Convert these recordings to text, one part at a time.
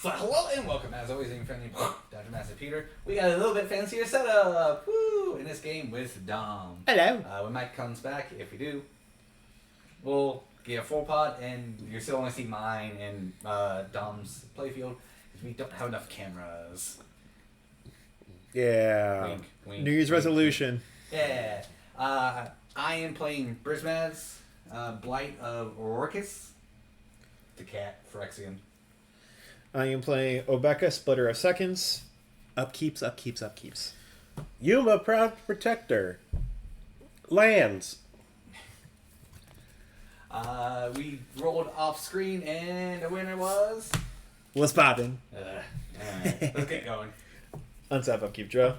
Hello and welcome, as always, in friendly Dr. Master Peter. We got a little bit fancier setup in this game with Dom. Hello. When Mike comes back, if we do, we'll get a full pod, and you're still only see mine and Dom's playfield because we don't have enough cameras. Yeah. Wink, wink, New Year's wink, resolution. wink. Yeah. I am playing Peter-Brimaz, Blight of Oreskos, the cat, Phyrexian. I am playing Dom-Obeka, Splitter of Seconds. Upkeeps, upkeeps, upkeeps. Yuma, Proud Protector. Lands. We rolled off screen, and the winner was. What's poppin'? Alright, let's get going. Untap, upkeep, draw.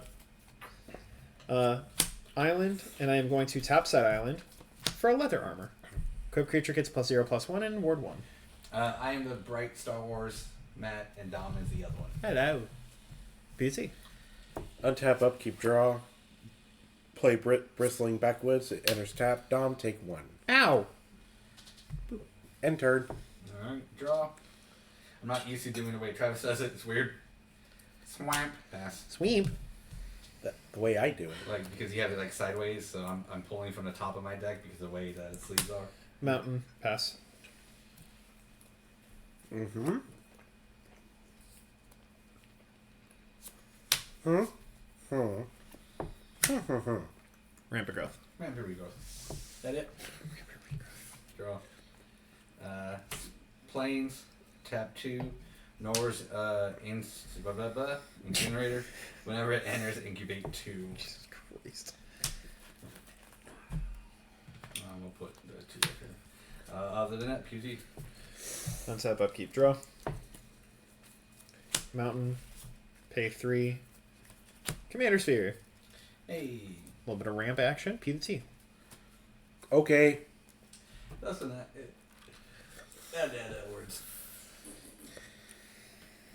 Island, and I am going to tap side island for a leather armor. Equip creature gets +0/+1 and ward 1. I am the bright Star Wars Matt, and Dom is the other one. Hello. BT. Untap, upkeep, draw. Play Bristling Backwoods. It enters tap. Dom, take 1. Ow! Enter. Alright, draw. I'm not used to doing the way Travis does it. It's weird. Swamp. Pass. Sweep. The way I do it. Like, because you have it like sideways, so I'm pulling from the top of my deck because of the way that its sleeves are. Mountain. Pass. Mm-hmm. Rampant growth. Man, here we go. Is that it? Draw. Plains. Tap 2. Nor's incinerator. Whenever it enters, incubate 2. Jesus Christ. We'll put the 2 right there. Other than that, PZ. Untap, upkeep, draw. Mountain. Pay 3. Commander Sphere. Hey. A little bit of ramp action. P to T. Okay. Listen, that words.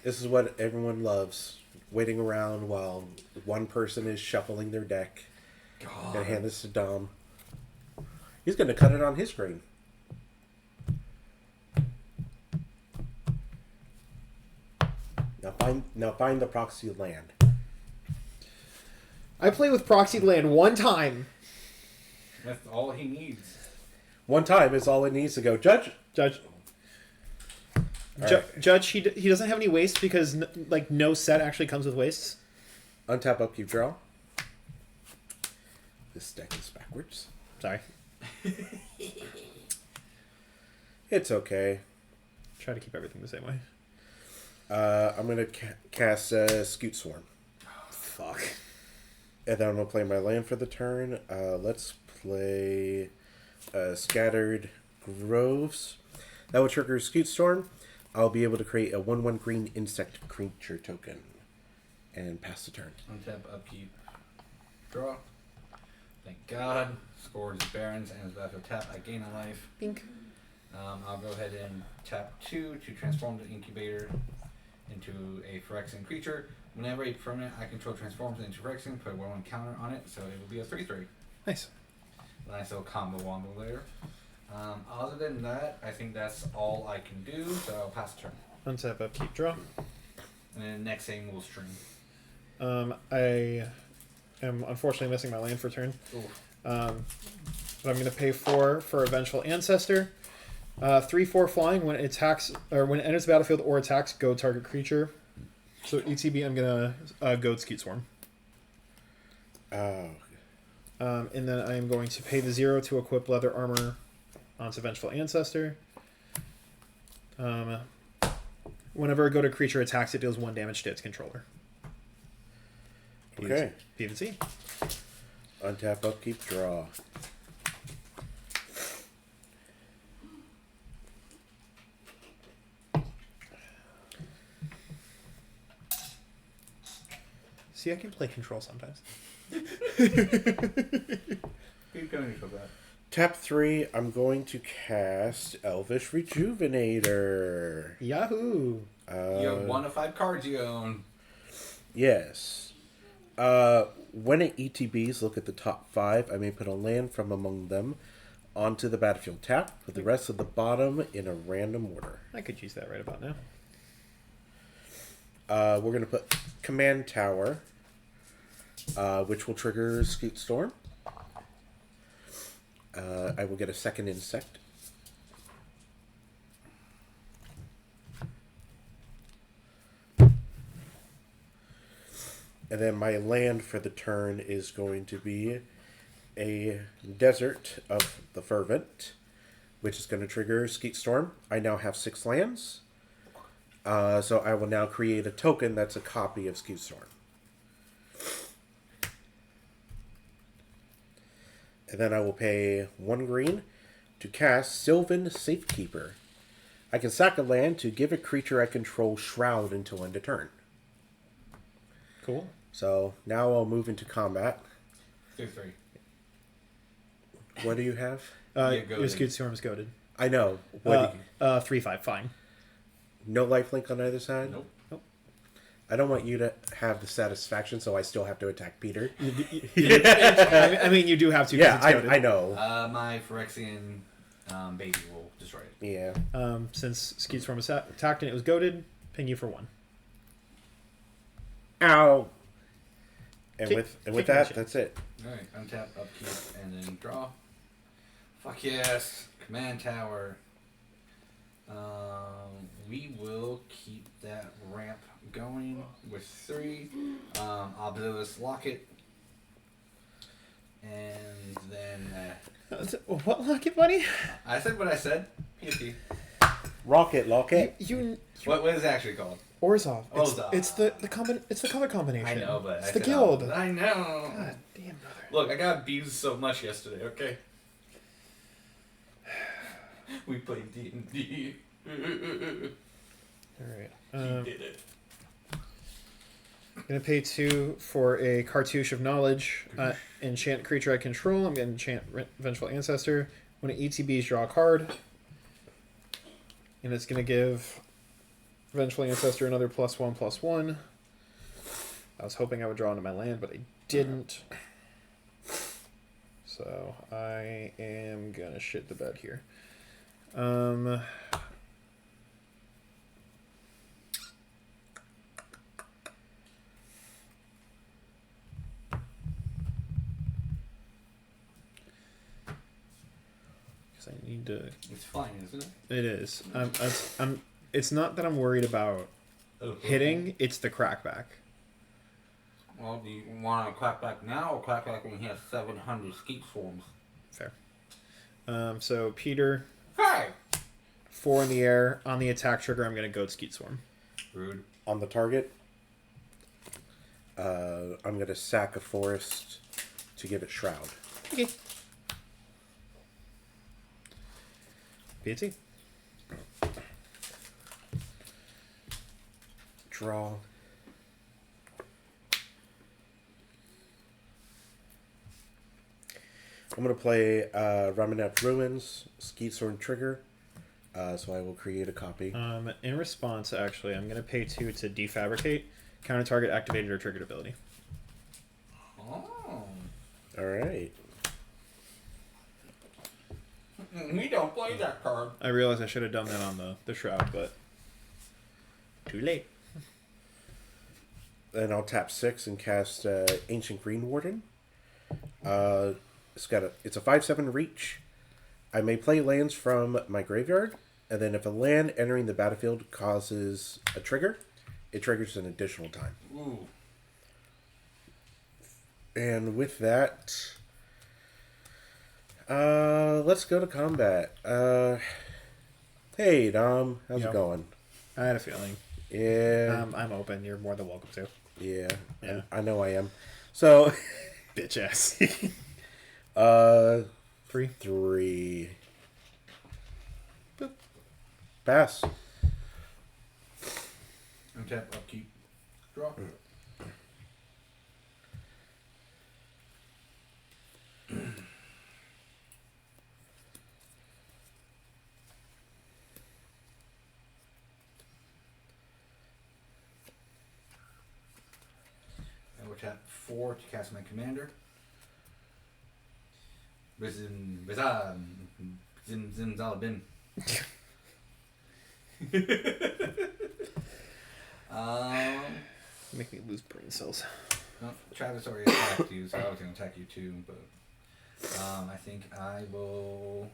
This is what everyone loves. Waiting around while one person is shuffling their deck. God. Gonna hand this to Dom. He's gonna cut it on his screen. Now find the proxy land. I play with Proxy Land one time. That's all he needs. One time is all it needs to go. Judge. Judge. Right. Judge, he doesn't have any waste because no set actually comes with wastes. Untap, upkeep, draw. This deck is backwards. Sorry. It's okay. Try to keep everything the same way. I'm going to cast Scoot Swarm. Fuck. And then I'm going to play my land for the turn. Let's play Scattered Groves. That will trigger Scoot Storm. I'll be able to create a 1/1 green insect creature token. And pass the turn. Untap, upkeep, draw. Thank God. Scores Barons and his after tap. I gain a life. Pink. I'll go ahead and tap 2 to transform the incubator into a Phyrexian creature. Whenever a permanent I control transforms into Phyrexian, put a 1/1 counter on it, so it will be a 3/3. Nice. Nice little combo wombo there. Other than that, I think that's all I can do, so I'll pass the turn. Untap, upkeep, draw. And then next thing we'll stream. I am unfortunately missing my land for turn. Oof. But I'm going to pay 4 for a Vengeful Ancestor. 3/4 flying when it attacks or when it enters the battlefield or attacks, go target creature. So ETB, I'm gonna go Scoot Swarm. Oh. And then I am going to pay the 0 to equip leather armor onto Vengeful Ancestor. Whenever a go to creature attacks, it deals 1 damage to its controller. Okay. P to T. Untap, upkeep, draw. See, I can play control sometimes. Keep going for that. Tap 3, I'm going to cast Elvish Rejuvenator. Yahoo! You have 1 of 5 cards you own. Yes. When it ETBs, look at the top 5. I may put a land from among them onto the battlefield tap, with the rest of the bottom in a random order. I could use that right about now. We're going to put Command Tower, which will trigger Scoot Storm. I will get a second insect. And then my land for the turn is going to be a Desert of the Fervent, which is going to trigger Skeet Storm. I now have 6 lands. So I will now create a token that's a copy of Skeet Storm. And then I will pay 1 green to cast Sylvan Safekeeper. I can sack a land to give a creature I control Shroud until end of turn. Cool. So now I'll move into combat. 3-3. What do you have? Your Scoot Storm is goaded. I know. What do you... 3/5, fine. No lifelink on either side? Nope. I don't want you to have the satisfaction, so I still have to attack Peter. I mean, you do have to. Yeah, It's goaded. I know. My Phyrexian baby will destroy it. Yeah. Since Skeet Storm was attacked and it was goaded, ping you for 1. Ow! And Kick- with kick that, shit. that's it. Alright, untap, upkeep, and then draw. Fuck yes! Command Tower. We will keep that ramp going with 3. Obelisk Locket. And then... What locket, buddy? I said what I said. PFP. Rocket, locket. You What is it actually called? Orzhov. Orzhov. It's the color combination. I know, but... it's I the said guild. I know. God damn, brother. Look, I got abused so much yesterday, okay? We played D&D. All He right. did it. I'm gonna pay 2 for a Cartouche of Knowledge. Enchant creature I control. I'm gonna enchant Vengeful Ancestor. When it ETBs, draw a card, and it's gonna give Vengeful Ancestor another +1/+1. I was hoping I would draw into my land, but I didn't. So I am gonna shit the bed here. I need to. It's fine, isn't it? It is. It's not that I'm worried about hitting. It's the crackback. Well, do you want to clap back now or clap back when he has 700 Skeet Swarms? Fair. So Peter, Hey! 4 in the air on the attack trigger. I'm gonna goat Skeet Swarm. Rude. On the target, I'm going to sack a forest to give it Shroud. Okay. PT. Draw. I'm going to play Ramanep Ruins, Skeet Sword Trigger, so I will create a copy. In response, actually, I'm gonna pay 2 to defabricate, counter target activated or triggered ability. Oh. Alright. We don't play that card. I realize I should have done that on the shroud, but too late. Then I'll tap 6 and cast Ancient Green Warden. It's a 5/7 reach. I may play lands from my graveyard, and then if a land entering the battlefield causes a trigger, it triggers an additional time. Ooh. And with that, let's go to combat. Hey Dom, how's it going? I had a feeling. Yeah. I'm open. You're more than welcome to. Yeah. Yeah. I know I am. So, Bitch ass. 3. 3. Boop. Pass. Untap, upkeep, draw. I will tap 4 to cast my commander. Zalabin. Make me lose brain cells. No, Travis already attacked you, so I was going to attack you too, but I think I will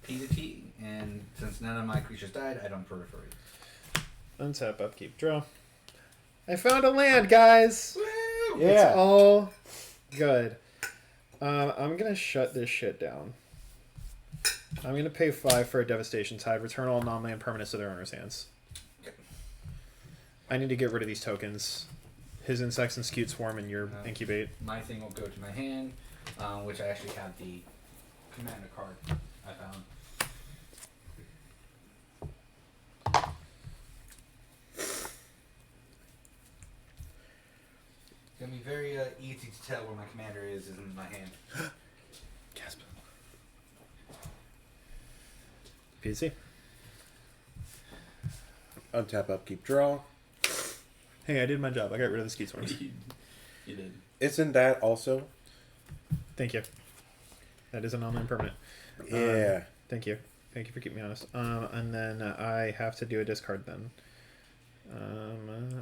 P to T, and since none of my creatures died, I don't periphery. Untap, upkeep, draw. I found a land, guys! Woo! Yeah. It's all good. I'm gonna shut this shit down. I'm gonna pay 5 for a Devastation Tide. Return all non-land permanents to their owner's hands. Okay. I need to get rid of these tokens. His Insects and Scute Swarm and your Incubate. My thing will go to my hand, which I actually have the Commander card I found. It's going to be very easy to tell where my Commander is in my hand. Gasp. PC. Untap, upkeep, draw. Hey, I did my job. I got rid of the Scute Swarms. You did. Isn't that also? Thank you. That is a non-land permanent. Yeah. Thank you. Thank you for keeping me honest. And then I have to do a discard then. I'm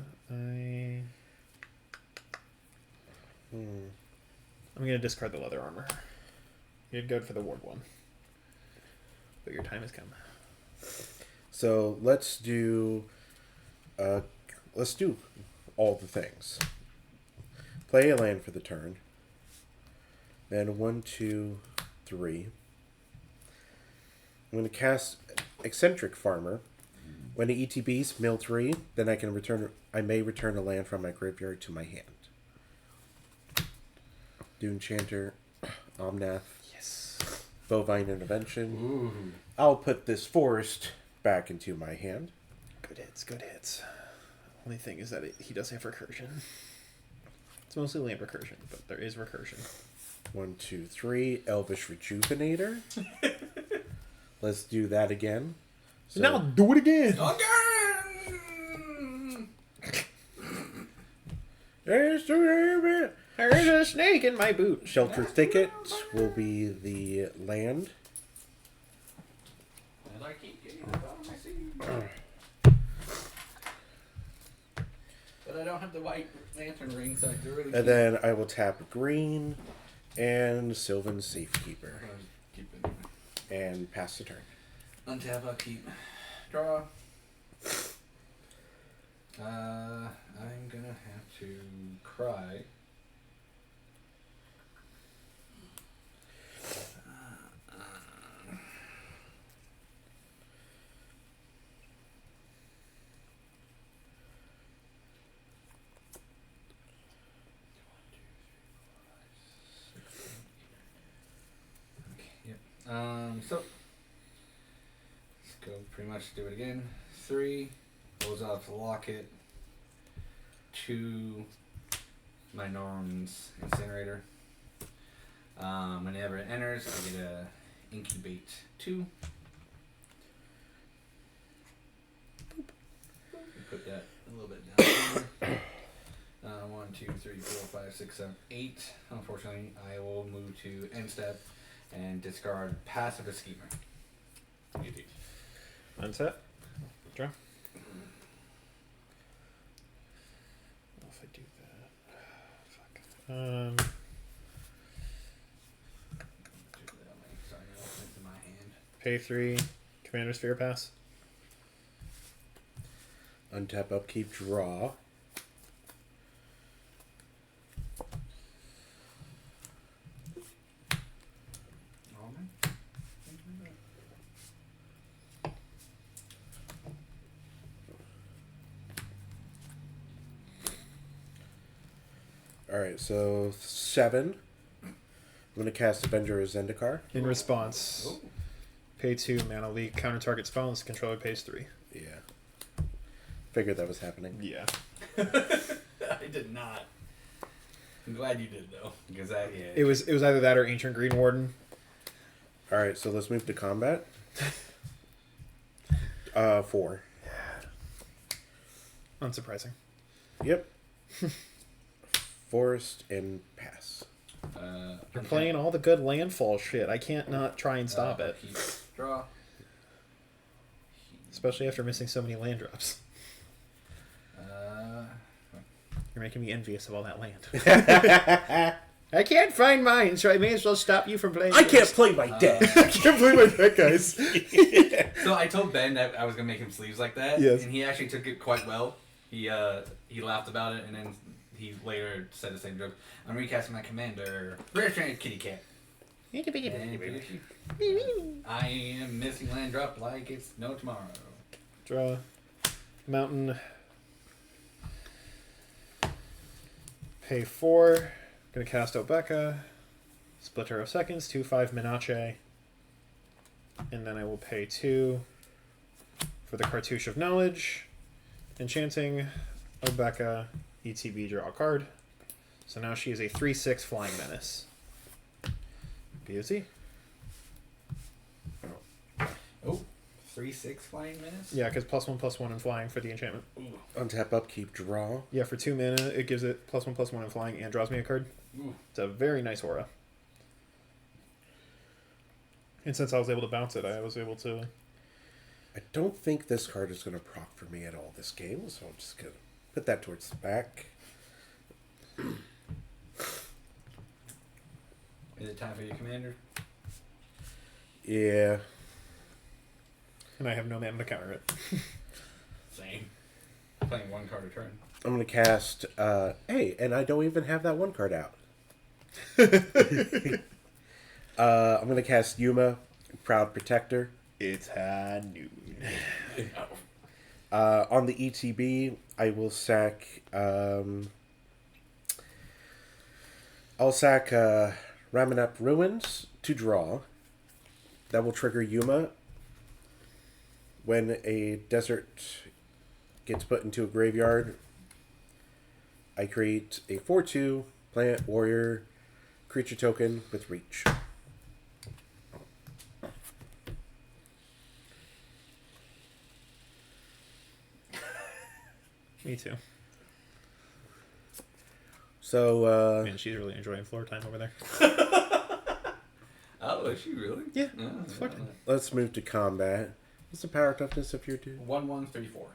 going to discard the leather armor. You'd go for the ward one. But your time has come. So let's do all the things. Play a land for the turn. Then 1, 2, 3. I'm going to cast Eccentric Farmer. When it ETBs, mill 3, then I may return a land from my graveyard to my hand. Dune Chanter, Omnath. Yes. Bovine Intervention. Ooh. I'll put this forest back into my hand. Good hits, good hits. Only thing is that he does have recursion. It's mostly land recursion, but there is recursion. 1, 2, 3. Elvish Rejuvenator. Let's do that again. So, Now do it again! Again! There's There's a snake in my boot. Shelter Thicket will be the land. And I keep getting the bottom of my seed. But I don't have the white lantern ring, so I can really And then I will tap green and Sylvan Safekeeper keep it. and pass the turn. Untap, upkeep, draw. I'm gonna have to cry. So let's go pretty much do it again. 3, goes off the locket. 2, my Norm's Incinerator. Whenever it enters, I get a Incubate 2. Put that a little bit down here. 1, 2, 3, 4, 5, 6, 7, 8. Unfortunately, I will move to end step and discard Passive Schemer. Untap. Draw. If I do that. Fuck. Pay 3. Commander Sphere pass. Untap, upkeep, draw. Alright, so 7. I'm going to cast Avenger of Zendikar. In response, pay 2 mana leak. Counter target spell unless the controller pays 3. Yeah. Figured that was happening. Yeah. I did not. I'm glad you did though, because It was either that or Ancient Green Warden. Alright, so let's move to combat. 4. Unsurprising. Yep. Forest and pass. You're playing all the good landfall shit. I can't not try and stop it. Draw. Especially after missing so many land drops. You're making me envious of all that land. I can't find mine, so I may as well stop you from playing. I can't play my deck. I can't play my deck, guys. So I told Ben that I was gonna make him sleeves like that, Yes. and he actually took it quite well. He laughed about it, and then he later said the same joke. I'm recasting my commander, Rare Stranded Kitty Cat. And I am missing land drop like it's no tomorrow. Draw. Mountain. Pay 4. Gonna cast Obeka. Splitter of Seconds. 2/5 Minache. And then I will pay 2 for the Cartouche of Knowledge. Enchanting Obeka. ETB, draw a card. So now she is a 3/6 Flying Menace. Beauty. Oh, 3/6 flying menace? Yeah, because +1/+1 in flying for the enchantment. Untap, upkeep, draw. Yeah, for 2 mana, it gives it +1/+1 in flying and draws me a card. Ooh. It's a very nice aura. And since I was able to bounce it, I was able to... I don't think this card is going to proc for me at all this game, so I'm just going to put that towards the back. Is it time for your commander? Yeah. And I have no mana to counter it. Same. Playing 1 card a turn. I'm going to cast... hey, and I don't even have that 1 card out. I'm going to cast Yuma, Proud Protector. It's high noon. On the ETB, I will sack... I'll sack Ramanap Ruins to draw. That will trigger Yuma. When a desert gets put into a graveyard, I create a 4/2 plant warrior creature token with reach. Me too. So, Man, she's really enjoying floor time over there. Oh, is she really? Yeah, Oh, it's fucking... let's move to combat. What's the power toughness of your dude? 1/1/3/4.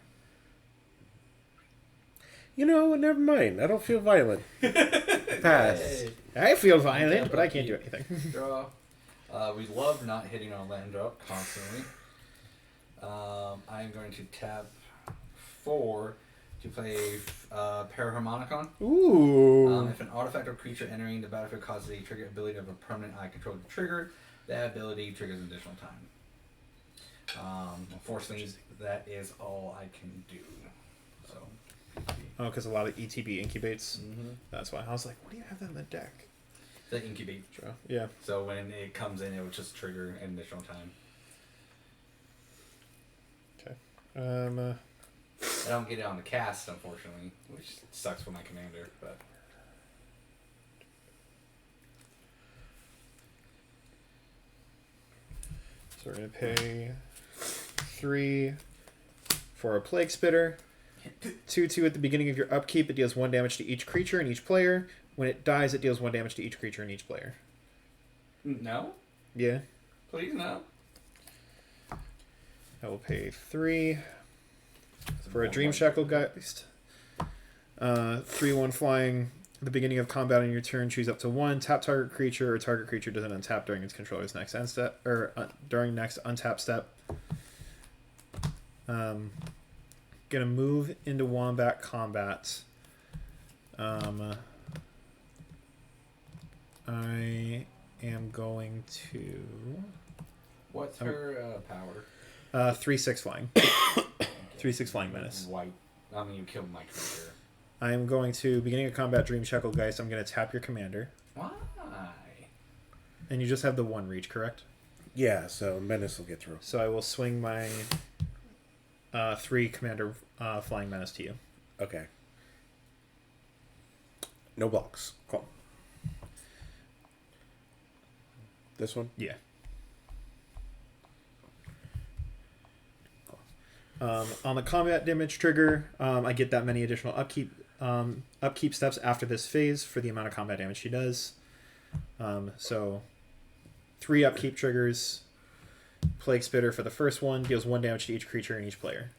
You know, never mind. I don't feel violent. Pass. Hey. I feel violent, but I can't do anything. Draw. We love not hitting our land drop constantly. I'm going to tap 4 to play Paraharmonicon. Ooh. If an artifact or creature entering the battlefield causes a trigger ability of a permanent I control to trigger, that ability triggers an additional time. Unfortunately, that is all I can do. So. Oh, because a lot of ETB incubates. Mm-hmm. That's why I was like, what do you have that in the deck? The incubate. Draw. Yeah. So when it comes in, it will just trigger an additional time. Okay. I don't get it on the cast, unfortunately, which sucks for my commander. But So we're going to pay 3 for a Plague Spitter. 2/2 at the beginning of your upkeep. It deals 1 damage to each creature and each player. When it dies, it deals 1 damage to each creature and each player. no, Yeah. please no. I will pay 3 for a Dream Shackle Geist. 3/1 flying. At the beginning of combat on your turn, choose up to 1. Tap target creature, or target creature doesn't untap during its controller's next end step, or during next untap step. Gonna move into Wombat combat. I am going to What's her power? 3/6 flying. 3/6 flying menace. White. I mean, you killed my commander. I am going to beginning of combat Dream Shackle Geist. I'm going to tap your commander, Why? and you just have the 1 reach, correct? Yeah, so Menace will get through. So I will swing my 3 commander flying menace to you. Okay. No blocks. Cool. This one? Yeah. On the combat damage trigger, I get that many additional upkeep steps after this phase for the amount of combat damage she does. So 3 upkeep triggers. Plague Spitter for the first one deals 1 damage to each creature and each player.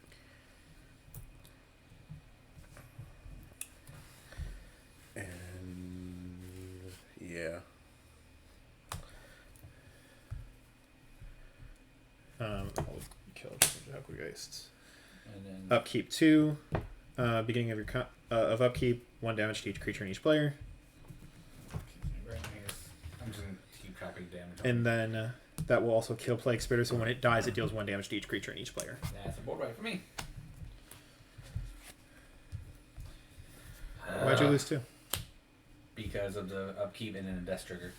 wastes. And then Upkeep 2. Beginning of your of upkeep, 1 damage to each creature and each player. right here. I'm just gonna keep track of damage. And then that will also kill Plague Spitter, so when it dies, it deals 1 damage to each creature and each player. That's a board right for me. Why'd you lose 2? Because of the upkeep and then a death trigger.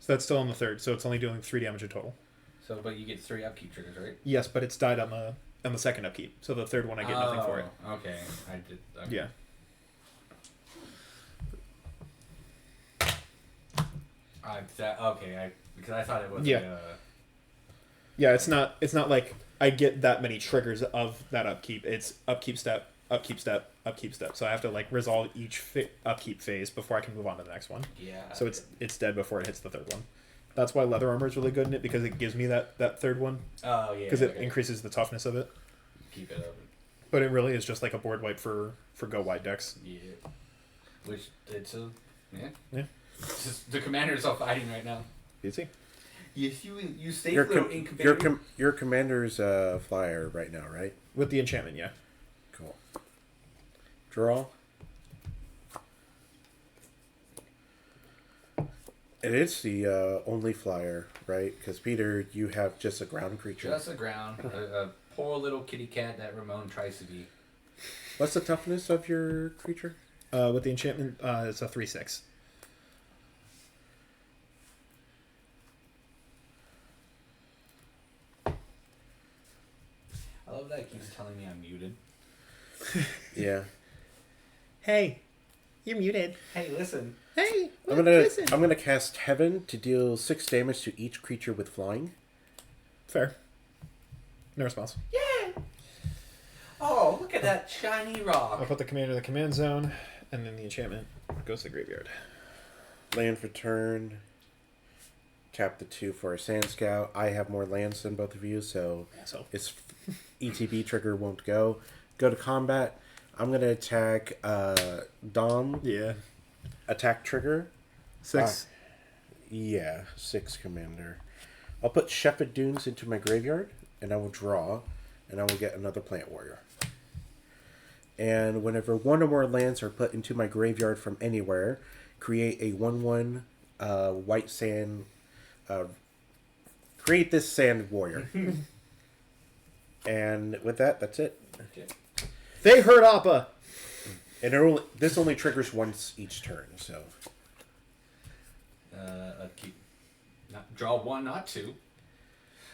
So that's still on the 3rd, so it's only doing 3 damage in total. So, but you get 3 upkeep triggers, right? Yes, but it's died on the 2nd upkeep, so the 3rd one I get nothing for it. Okay, I did. Okay. Yeah. Because I thought it was. Yeah. Yeah, it's not like I get that many triggers of that upkeep. It's upkeep step, upkeep step, upkeep step. So I have to like resolve each upkeep phase before I can move on to the next one. Yeah. So it's dead before it hits the 3rd one. That's why leather armor is really good in it, because it gives me that 3rd one. Oh yeah. Because it increases the toughness of it. Keep it up. But it really is just like a board wipe for go wide decks. Yeah. Which it's a Yeah. It's just the commanders are fighting right now. You see? Yes, you stay Your incubator. your commander's flyer right now, right? With the enchantment, yeah. Cool. Draw. It is the only flyer, right? Because Peter, you have just a ground creature. Just a ground. A poor little kitty cat that Ramon tries to be. What's the toughness of your creature? With the enchantment, it's a 3/6. I love that it keeps telling me I'm muted. Yeah. Hey, you're muted. Hey, listen. Hey, I'm gonna cast Heaven to deal 6 damage to each creature with flying. Fair. No response. Yeah. Oh, look at that shiny rock. I'll put the commander in the command zone, and then the enchantment goes to the graveyard. Land for turn. Tap the 2 for a Sand Scout. I have more lands than both of you, so its ETB trigger won't go. Go to combat. I'm gonna attack Dom. Yeah. Attack trigger. 6. Yeah, 6 commander. I'll put Shepherd Dunes into my graveyard, and I will draw, and I will get another Plant Warrior. And whenever 1 or more lands are put into my graveyard from anywhere, create a 1/1 white sand. Create this Sand Warrior. And with that, that's it. Okay. They heard Appa! And this only triggers once each turn, so. Upkeep. Draw 1, not 2.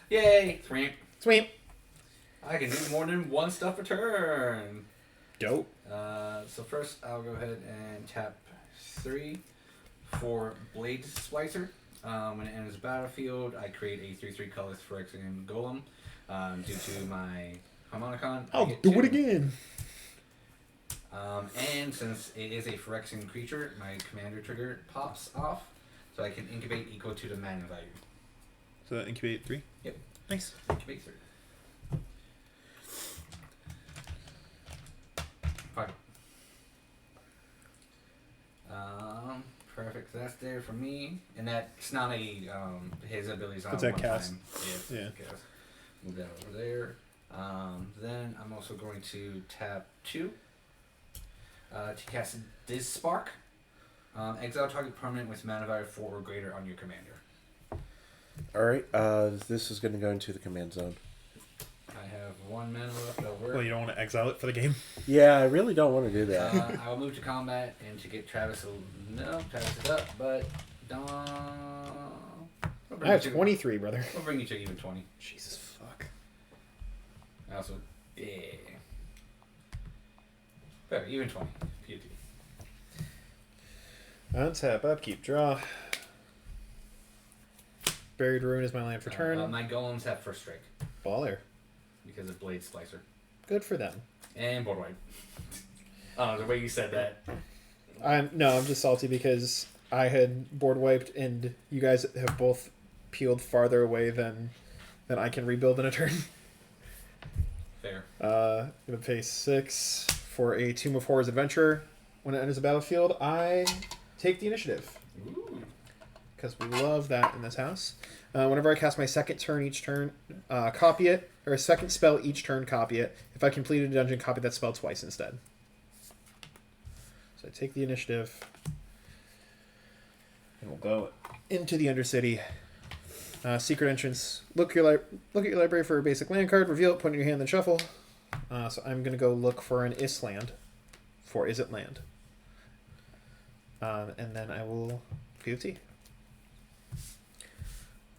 Yay! Thwamp. Sweet. I can do more than 1 stuff a turn. Dope. So first, I'll go ahead and tap 3 for Blade Splicer. When it enters the battlefield, I create a 3/3 colorless Phyrexian Golem. Due to my Harmonicon, I I'll get do 2. it again. And since it is a Phyrexian creature, my commander trigger pops off, so I can incubate equal to the mana value. So that incubate 3? Yep. Nice. Incubate 3. 5. Perfect. So that's there for me, and that's not a his ability is not It's a that one cast. time. Yeah. Cast. Move that over there. Then I'm also going to tap 2 to cast Diz Spark. Exile target permanent with mana value 4 or greater on your commander. Alright, this is going to go into the command zone. I have 1 mana left over. Well, you don't want to exile it for the game? Yeah, I really don't want to do that. I will move to combat and to get Travis. No, Travis is up, but I have 23, brother. We'll bring you to even 20. Jesus fuck. I also, yeah. Better, even 20. PUT. Untap, upkeep, draw. Buried Ruin is my land for turn. My golems have first strike Baller. because of Blade Splicer. Good for them. And board wipe. Oh, the way you said that. I'm just salty because I had board wiped and you guys have both peeled farther away than I can rebuild in a turn. Fair. I'm gonna pay 6 for a Tomb of Horrors Adventurer. When it enters the battlefield, I take the initiative Ooh. because because we love that in this house. Whenever I cast my second turn each turn, copy it, or a second spell each turn, copy it. If I completed a dungeon, copy that spell twice instead. So I take the initiative, and we'll go into the Undercity. Secret entrance. Look at your library for a basic land card. Reveal it. Put it in your hand. Then shuffle. So I'm gonna go look for an Is land. For Is it land? And then I will POT.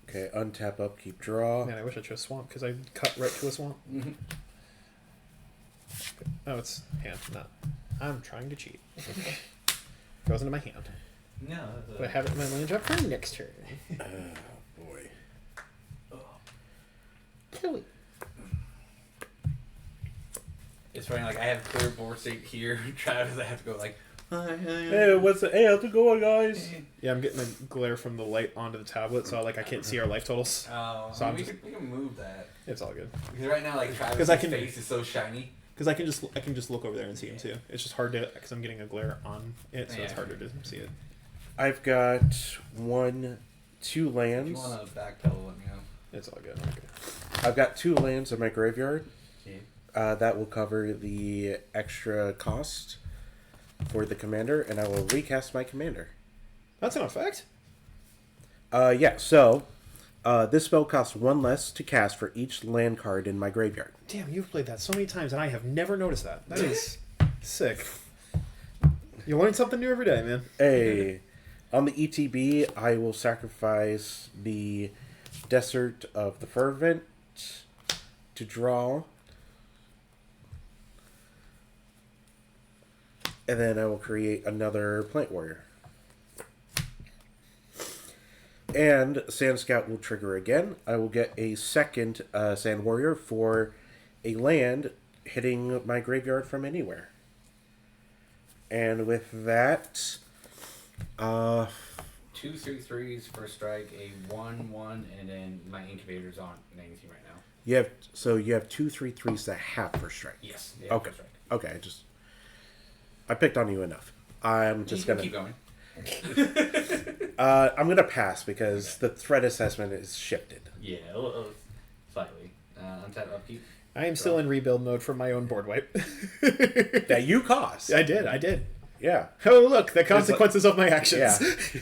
Okay, untap, upkeep, draw. Man, I wish I chose swamp because I cut right to a swamp. Mm-hmm. Oh, it's hand. Not. I'm trying to cheat. Goes into my hand. No. But I have it in my land drop for next turn. Boy. Kill it. It's funny, like I have clear board state here. Travis, I have to go like, Hey, how's it going, guys? Yeah, I'm getting the glare from the light onto the tablet, so like I can't see our life totals. Oh, So we can move that. It's all good. Because right now, like Travis' face is so shiny. Because I can just look over there and see him too. It's just hard to because I'm getting a glare on it, so it's harder to see it. I've got 2 lands. If you want to backpedal, let me know. It's all good. Okay. I've got 2 lands in my graveyard. Yeah. That will cover the extra cost for the commander, and I will recast my commander. That's an effect. Yeah. So, this spell costs 1 less to cast for each land card in my graveyard. Damn, you've played that so many times, and I have never noticed that. That is sick. You learn something new every day, man. Hey, on the ETB, I will sacrifice the Desert of the Fervent to draw. And then I will create another Plant Warrior. And Sand Scout will trigger again. I will get a second Sand Warrior for a land hitting my graveyard from anywhere. And with that, 2 3/3s for strike, a 1/1, and then my incubators aren't anything right now. you have 2 3/3s that have first strike. Yes. Okay. Strike. Okay. I picked on you enough. I'm just gonna keep going. I'm gonna pass because the threat assessment is shifted. Yeah, slightly. Untap, upkeep. I am still in rebuild mode from my own board wipe. That you caused. I did. Yeah. Oh, look, the consequences of my actions.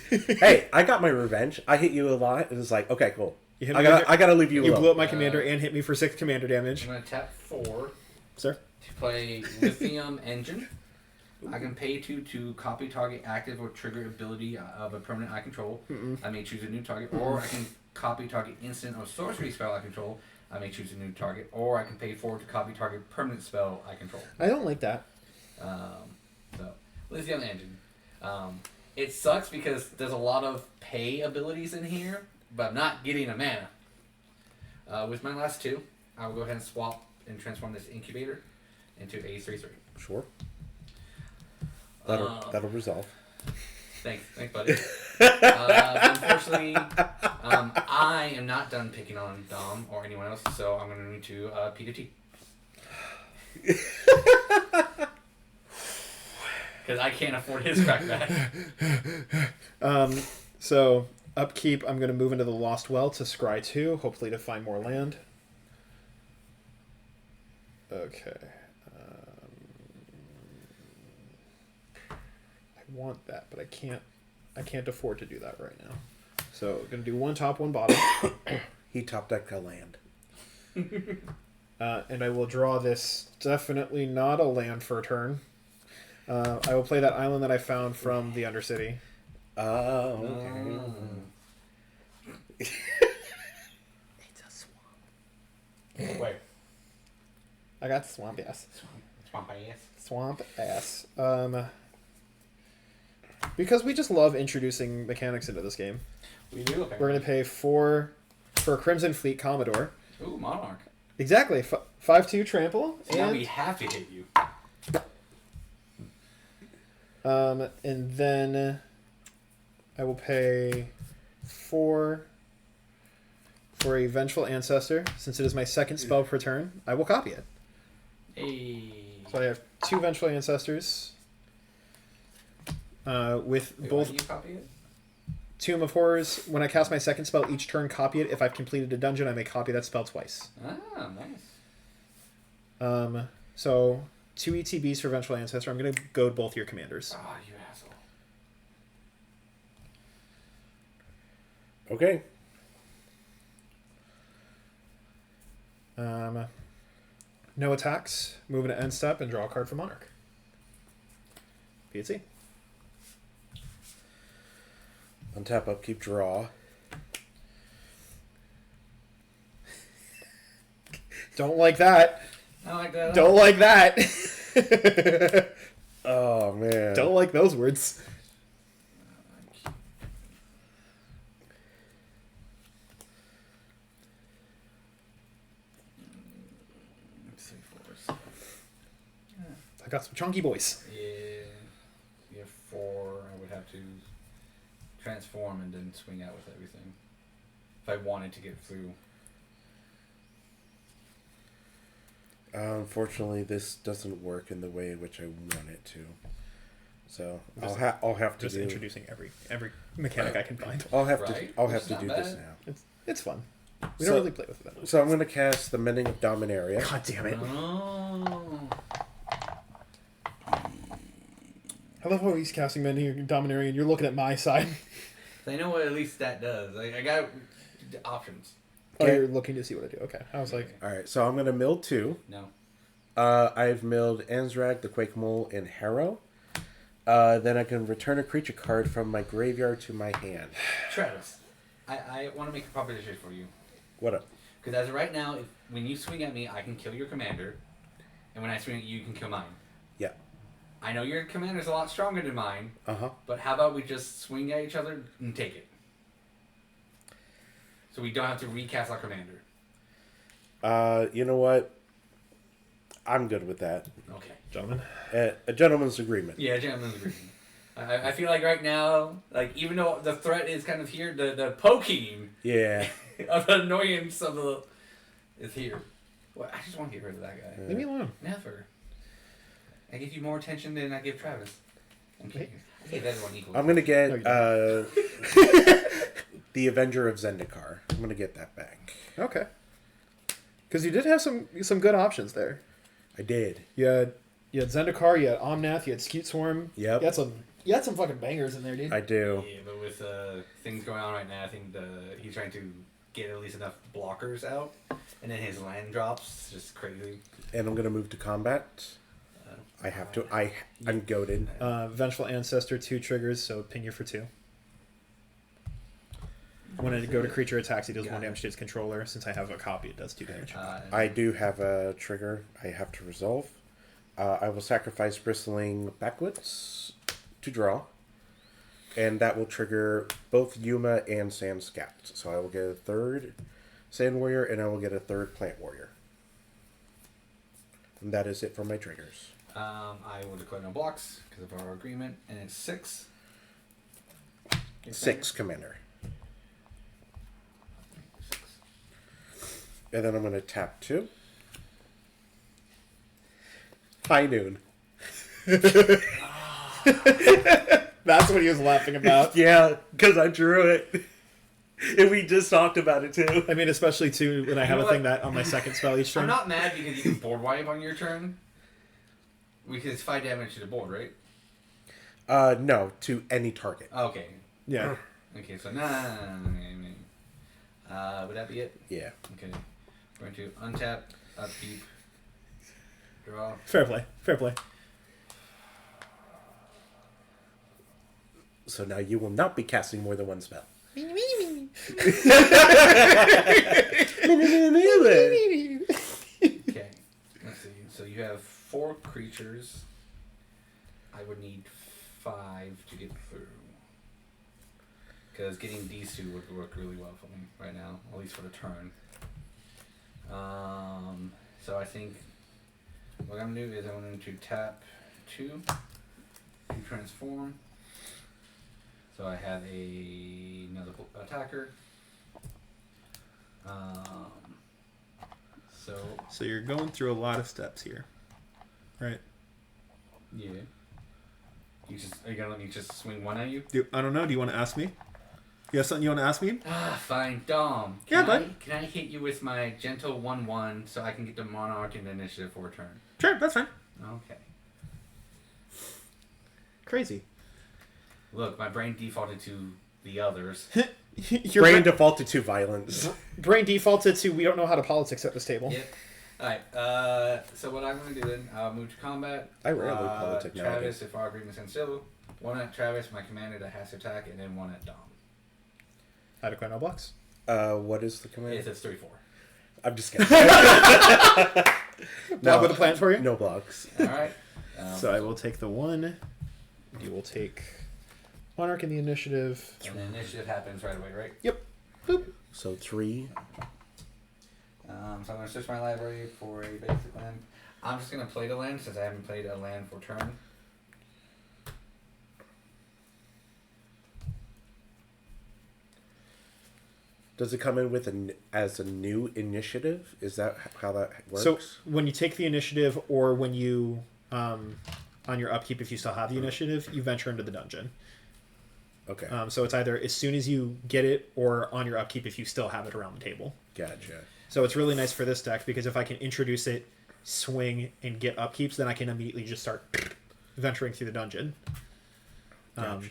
Yeah. Hey, I got my revenge. I hit you a lot. It was like, okay, cool. You I gotta leave you alone. You blew up my commander and hit me for 6 commander damage. I'm going to tap 4 Sir? to play Lithium Engine. I can pay 2 to copy target active or trigger ability of a permanent I control. I may choose a new target, or I can copy target instant or sorcery spell I control. I may choose a new target, or I can pay 4 to copy target permanent spell I control. I don't like that. So, Lithium Engine. It sucks because there's a lot of pay abilities in here, but I'm not getting a mana. With my last 2, I will go ahead and swap and transform this incubator into a 3/3. Sure. That'll resolve. Thanks, buddy. Unfortunately, I am not done picking on Dom or anyone else, so I'm going to need to P2T. Because I can't afford his crackback. So, upkeep, I'm going to move into the Lost Well to scry 2, hopefully to find more land. Okay. I want that, but I can't afford to do that right now. So, going to do 1 top, 1 bottom. He top decked a land. And I will draw this. Definitely not a land for a turn. I will play that island that I found from the Undercity. Oh, okay. It's a swamp. Wait. I got swamp ass. Swamp ass. Swamp ass. Because we just love introducing mechanics into this game. We do, apparently. We're going to pay 4 for a Crimson Fleet Commodore. Ooh, Monarch. Exactly. 5/2 trample. So now we have to hit you. And then I will pay 4 for a Vengeful Ancestor. Since it is my second spell per turn, I will copy it. Hey. So I have 2 Vengeful Ancestors. With Wait, both why do you copy it? Tomb of Horrors. When I cast my second spell, each turn copy it. If I've completed a dungeon, I may copy that spell twice. Ah, nice. So 2 ETBs for Vengeful Ancestor. I'm going to goad both your commanders. Ah, you asshole. Okay. No attacks. Move into end step and draw a card for Monarch. PhD. Untap, upkeep, draw. Don't like that. I like that. Don't like that. Oh, man. Don't like those words. I got some chunky boys. Yeah. You have 4. I would have to transform and then swing out with everything. If I wanted to get through. Unfortunately, this doesn't work in the way in which I want it to. So Just- I'll have to Just do. introducing every mechanic I can find. I'll have Right? to It's do not this bad. now. It's fun. We So- don't really play with it that much. So I'm going to cast the Mending of Dominaria. God damn it. Oh. I love how he's casting Mending Dominaria and you're looking at my side. I know what at least that does. Like, I got options. Oh, Okay. you're looking to see what I do. Okay. I was like, All right, so I'm going to mill 2. No. I've milled Anzrag, the Quake Mole, and Harrow. Then I can return a creature card from my graveyard to my hand. Travis, I want to make a proposition for you. What up? Because as of right now, when you swing at me, I can kill your commander. And when I swing at you, you can kill mine. Yeah. I know your commander's a lot stronger than mine. Uh-huh. But how about we just swing at each other and take it? So we don't have to recast our commander. You know what? I'm good with that. Okay. gentlemen. A gentleman's agreement. Yeah, gentleman's agreement. I feel like right now, like even though the threat is kind of here, the poking Yeah. of the annoyance of the is here. Well, I just want to get rid of that guy. Leave me alone. Never. I give you more attention than I give Travis. I'm kidding. I give everyone equal. I'm gonna get No, the Avenger of Zendikar. I'm gonna get that back. Okay. Because you did have some good options there. I did. You had Zendikar, you had Omnath, you had Skewt Swarm. Yep. You had some fucking bangers in there, dude. I do. Yeah, but with things going on right now, I think he's trying to get at least enough blockers out, and then his land drops just crazy. And I'm gonna move to combat. I have to. I'm goaded. Vengeful Ancestor, 2 triggers, so ping you for 2. When I go to creature attacks, he does 1 damage to its controller. Since I have a copy, it does 2 damage. I do have a trigger I have to resolve. I will sacrifice Bristling Backwoods to draw. And that will trigger both Yuma and Sand Scout. So I will get a 3rd Sand Warrior and I will get a 3rd Plant Warrior. And that is it for my triggers. I will declare no blocks because of our agreement, and it's 6. 6, Commander. And then I'm going to tap 2. High Noon. That's what he was laughing about. Yeah, because I drew it. And we just talked about it too. I mean, especially too when I have know a thing what? that on my second spell each turn. I'm not mad because you can board wipe on your turn. Because it's 5 damage to the board, right? No, to any target. Okay. Yeah. Okay, so would that be it? Yeah. Okay. We're going to untap, upkeep, draw. Fair play. Fair play. So now you will not be casting more than 1 spell. Okay. Let's see. So you have 4 creatures. I would need 5 to get through. Because getting these 2 would work really well for me right now, at least for the turn. So I think what I'm going to do is I'm going to tap 2 to transform. So I have another attacker. So you're going through a lot of steps here, right? Yeah. Are you gonna let me just swing 1 at you? I don't know. Do you want to ask me? You have something you want to ask me? Ah, fine. Dom. Yeah, Can bud. Can I hit you with my gentle 1/1 so I can get the Monarch in the initiative for a turn? Sure, that's fine. Okay. Crazy. Look, my brain defaulted to the others. Your Brain defaulted to violence. brain defaulted to we don't know how to politics at this table. Yep. Alright, so what I'm going to do then, I'll move to combat. I rarely politic Travis, nowadays. if our agreement stands still. One at Travis, my commander that has to attack, and then one at Dom. Adequate no blocks. What is the command? It's 3-4. I'm just kidding. Now with a plan for you? No blocks. Alright. So I will take the 1. You will take Monarch in the initiative. And the initiative happens right away, right? Yep. Boop. So 3. So I'm going to search my library for a basic land. I'm just going to play the land since I haven't played a land for turn. Does it come in with as a new initiative? Is that how that works? So when you take the initiative, or when you on your upkeep, if you still have the initiative, you venture into the dungeon. Okay. So it's either as soon as you get it, or on your upkeep if you still have it around the table. Gotcha. So it's really nice for this deck because if I can introduce it, swing, and get upkeeps, then I can immediately just start venturing through the dungeon.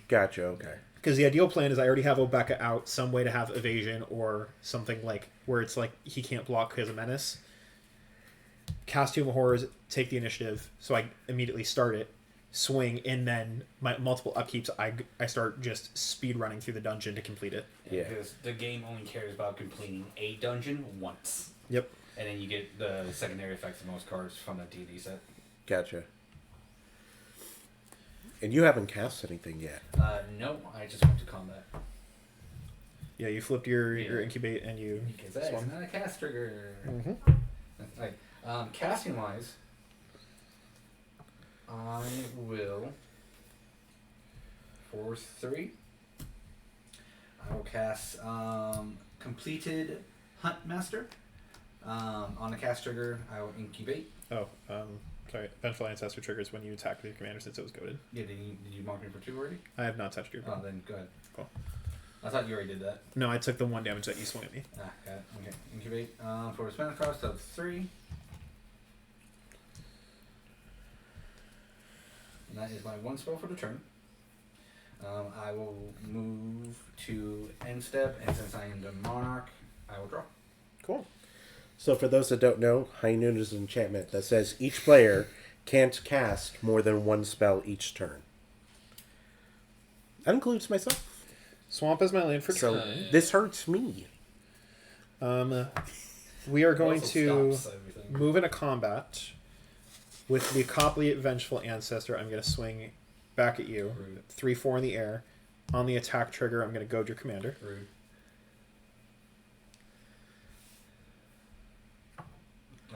Gotcha. Okay. Because the ideal plan is I already have Obeka out, some way to have evasion or something like where it's like he can't block because of menace. Cast Tomb of Horrors, take the initiative, so I immediately start it, swing, and then my multiple upkeeps, I start just speed running through the dungeon to complete it. Yeah. Because the game only cares about completing a dungeon once. Yep. And then you get the secondary effects of most cards from the D&D set. Gotcha. And you haven't cast anything yet. No, I just went to combat. Yeah, you flipped your incubate and you Because that's swung. not a cast trigger. Mm-hmm. Right. Casting wise, I will for 3. I will cast completed Hunt Master. On a cast trigger, I will incubate. Oh, sorry. Vengeful Ancestor triggers when you attack with your commander since it was goaded. Yeah, did you mark me for 2 already? I have not touched your Oh, then go ahead. Cool. I thought you already did that. No, I took the 1 damage that you swung at me. Ah, got it. Okay, incubate. For a spell cost of 3. And that is my 1 spell for the turn. I will move to end step, and since I am the monarch, I will draw. Cool. So for those that don't know, High Noon is an enchantment that says each player can't cast more than 1 spell each turn. That includes myself. Swamp is my land for So turn. this hurts me. We are going Also to stops everything. move into combat with the Copliate Vengeful Ancestor. I'm going to swing back at you. Rude. 3/4 in the air. On the attack trigger, I'm going to goad your commander. Rude.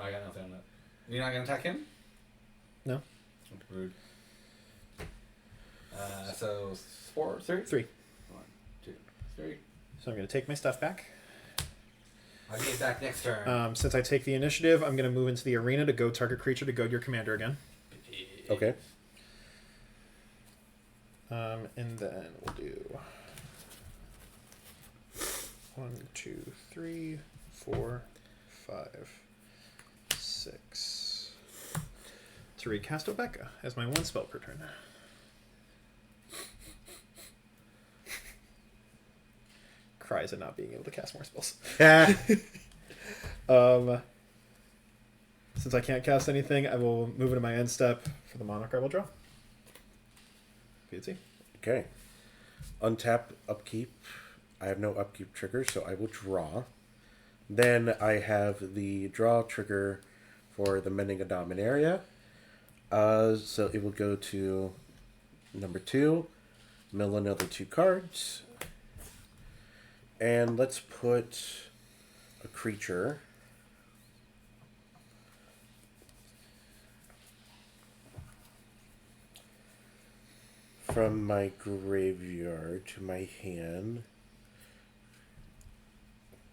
Oh, I got nothing on that. You're not going to attack him? No. Rude. So 4, 3? 3. 1, 2, 3. So I'm going to take my stuff back. I'll get back next turn. Since I take the initiative, I'm going to move into the arena to goad target creature to goad your commander again. Okay. And then we'll do 1, 2, 3, 4, 5, 6. To recast Obeka as my 1 spell per turn. Cries at not being able to cast more spells. Since I can't cast anything, I will move into my end step. For the monarch, I will draw. Beauty. Okay. Untap, upkeep. I have no upkeep trigger, so I will draw. Then I have the draw trigger for the Mending a Dominaria. So it will go to number 2. Mill another 2 cards. And let's put a creature. From my graveyard to my hand.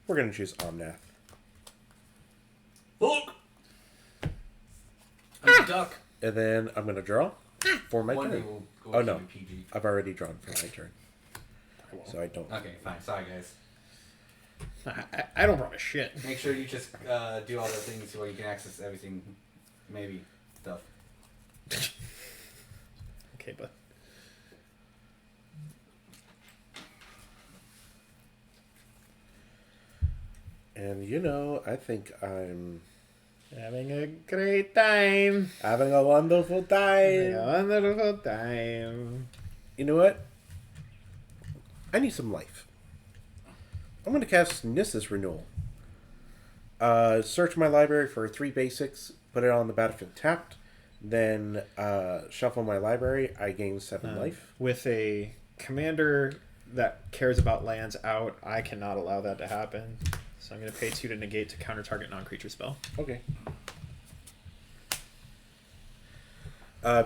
We're going to choose Omnath. Look! I'm a duck. And then I'm going to draw for my One day turn. we'll go Oh, to no. PG. I've already drawn for my turn. won't. so I don't. Okay, fine. Sorry, guys. I don't promise shit. Make sure you just do all the things so you can access everything. Maybe stuff. Okay, but And I think I'm having a great time. having a wonderful time. Having a wonderful time. You know what? I need some life. I'm going to cast Nissa's Renewal. Search my library for 3 basics, put it on the battlefield tapped, then shuffle my library. I gain 7 life. With a commander that cares about lands out, I cannot allow that to happen. So I'm going to pay 2 to negate to counter target non-creature spell. Okay.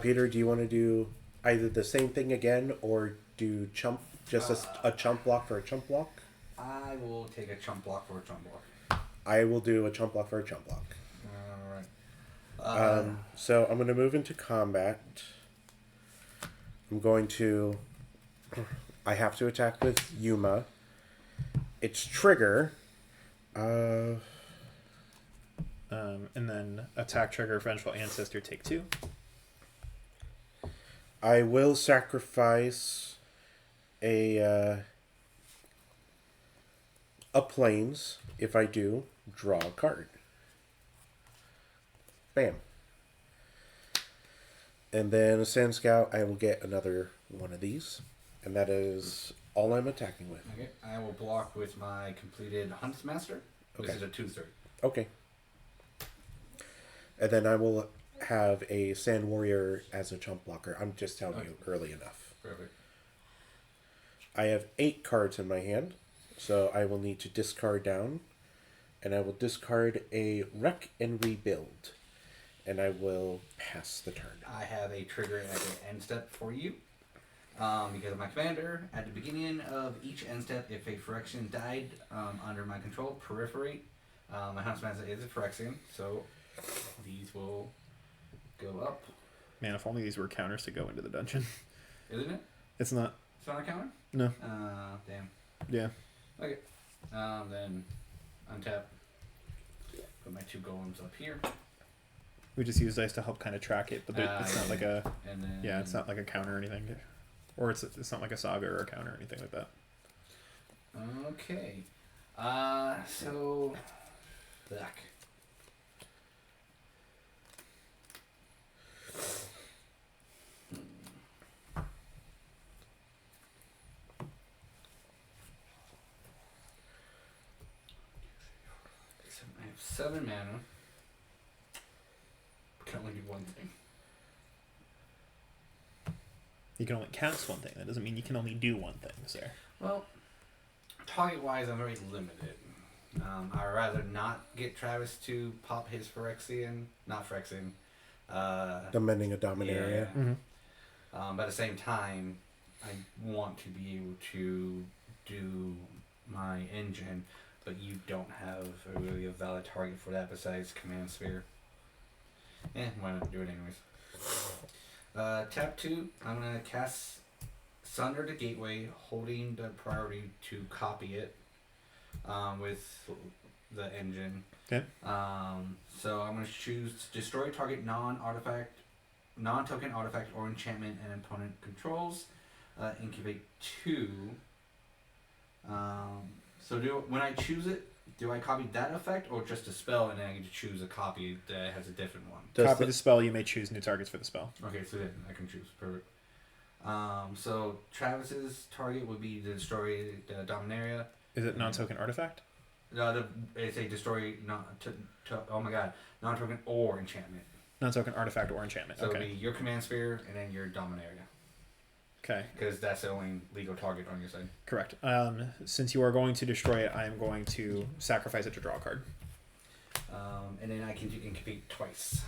Peter, do you want to do either the same thing again or do chump, just a chump block for a chump block? I will take a chump block for a chump block. I will do a chump block for a chump block. Alright. So I'm going to move into combat. I'm going to... I have to attack with Yuma. Its trigger... And then attack trigger Vengeful Ancestor, take 2. I will sacrifice a plains. If I do, draw a card. Bam. And then a Sand Scout, I will get another one of these. And that is all I'm attacking with. Okay, I will block with my completed Huntsmaster. This is a 2/3. Okay. And then I will have a Sand Warrior as a chump blocker. I'm just telling you early enough. Perfect. I have 8 cards in my hand, so I will need to discard down. And I will discard a Wreck and Rebuild. And I will pass the turn. I have a trigger at the end step for you. Because of my commander, at the beginning of each end step, if a Phyrexian died under my control, peripherate. My Huntsmaster is a Phyrexian, so these will go up. Man, if only these were counters to go into the dungeon. Isn't it? It's not. It's not a counter? No. Damn. Yeah. Okay. Then untap. Put my 2 golems up here. We just use dice to help kind of track it, but it's not like a... And then, Yeah, it's not like a counter or anything. Or it's not like a saga or a counter or anything like that. Okay. So... Black. I have 7 mana. Can only do one thing. You can only cast one thing. That doesn't mean you can only do one thing, sir. Well, target-wise, I'm very limited. I'd rather not get Travis to pop his Phyrexian, not Phyrexian. Amending a Dominaria. Yeah. Mm-hmm. But at the same time, I want to be able to do my engine, but you don't have really a valid target for that besides Command Sphere. Why not do it anyways? Tap 2, I'm going to cast Sunder the Gateway, holding the priority to copy it with the engine. Okay. So I'm going to choose destroy target non-token artifact or enchantment and opponent controls. Incubate 2. When I choose it, do I copy that effect or just a spell and then I get to choose a copy that has a different one? Copy the spell, you may choose new targets for the spell. Okay, so then I can choose. Perfect. So Travis's target would be to destroy the Dominaria. Is it non-token artifact? It's a destroy non-token or enchantment. Non-token artifact or enchantment. So Okay. it'd be your command sphere and then your Dominaria. Okay. Because that's the only legal target on your side. Correct. Since you are going to destroy it, I am going to sacrifice it to draw a card. And then I can do incubate twice.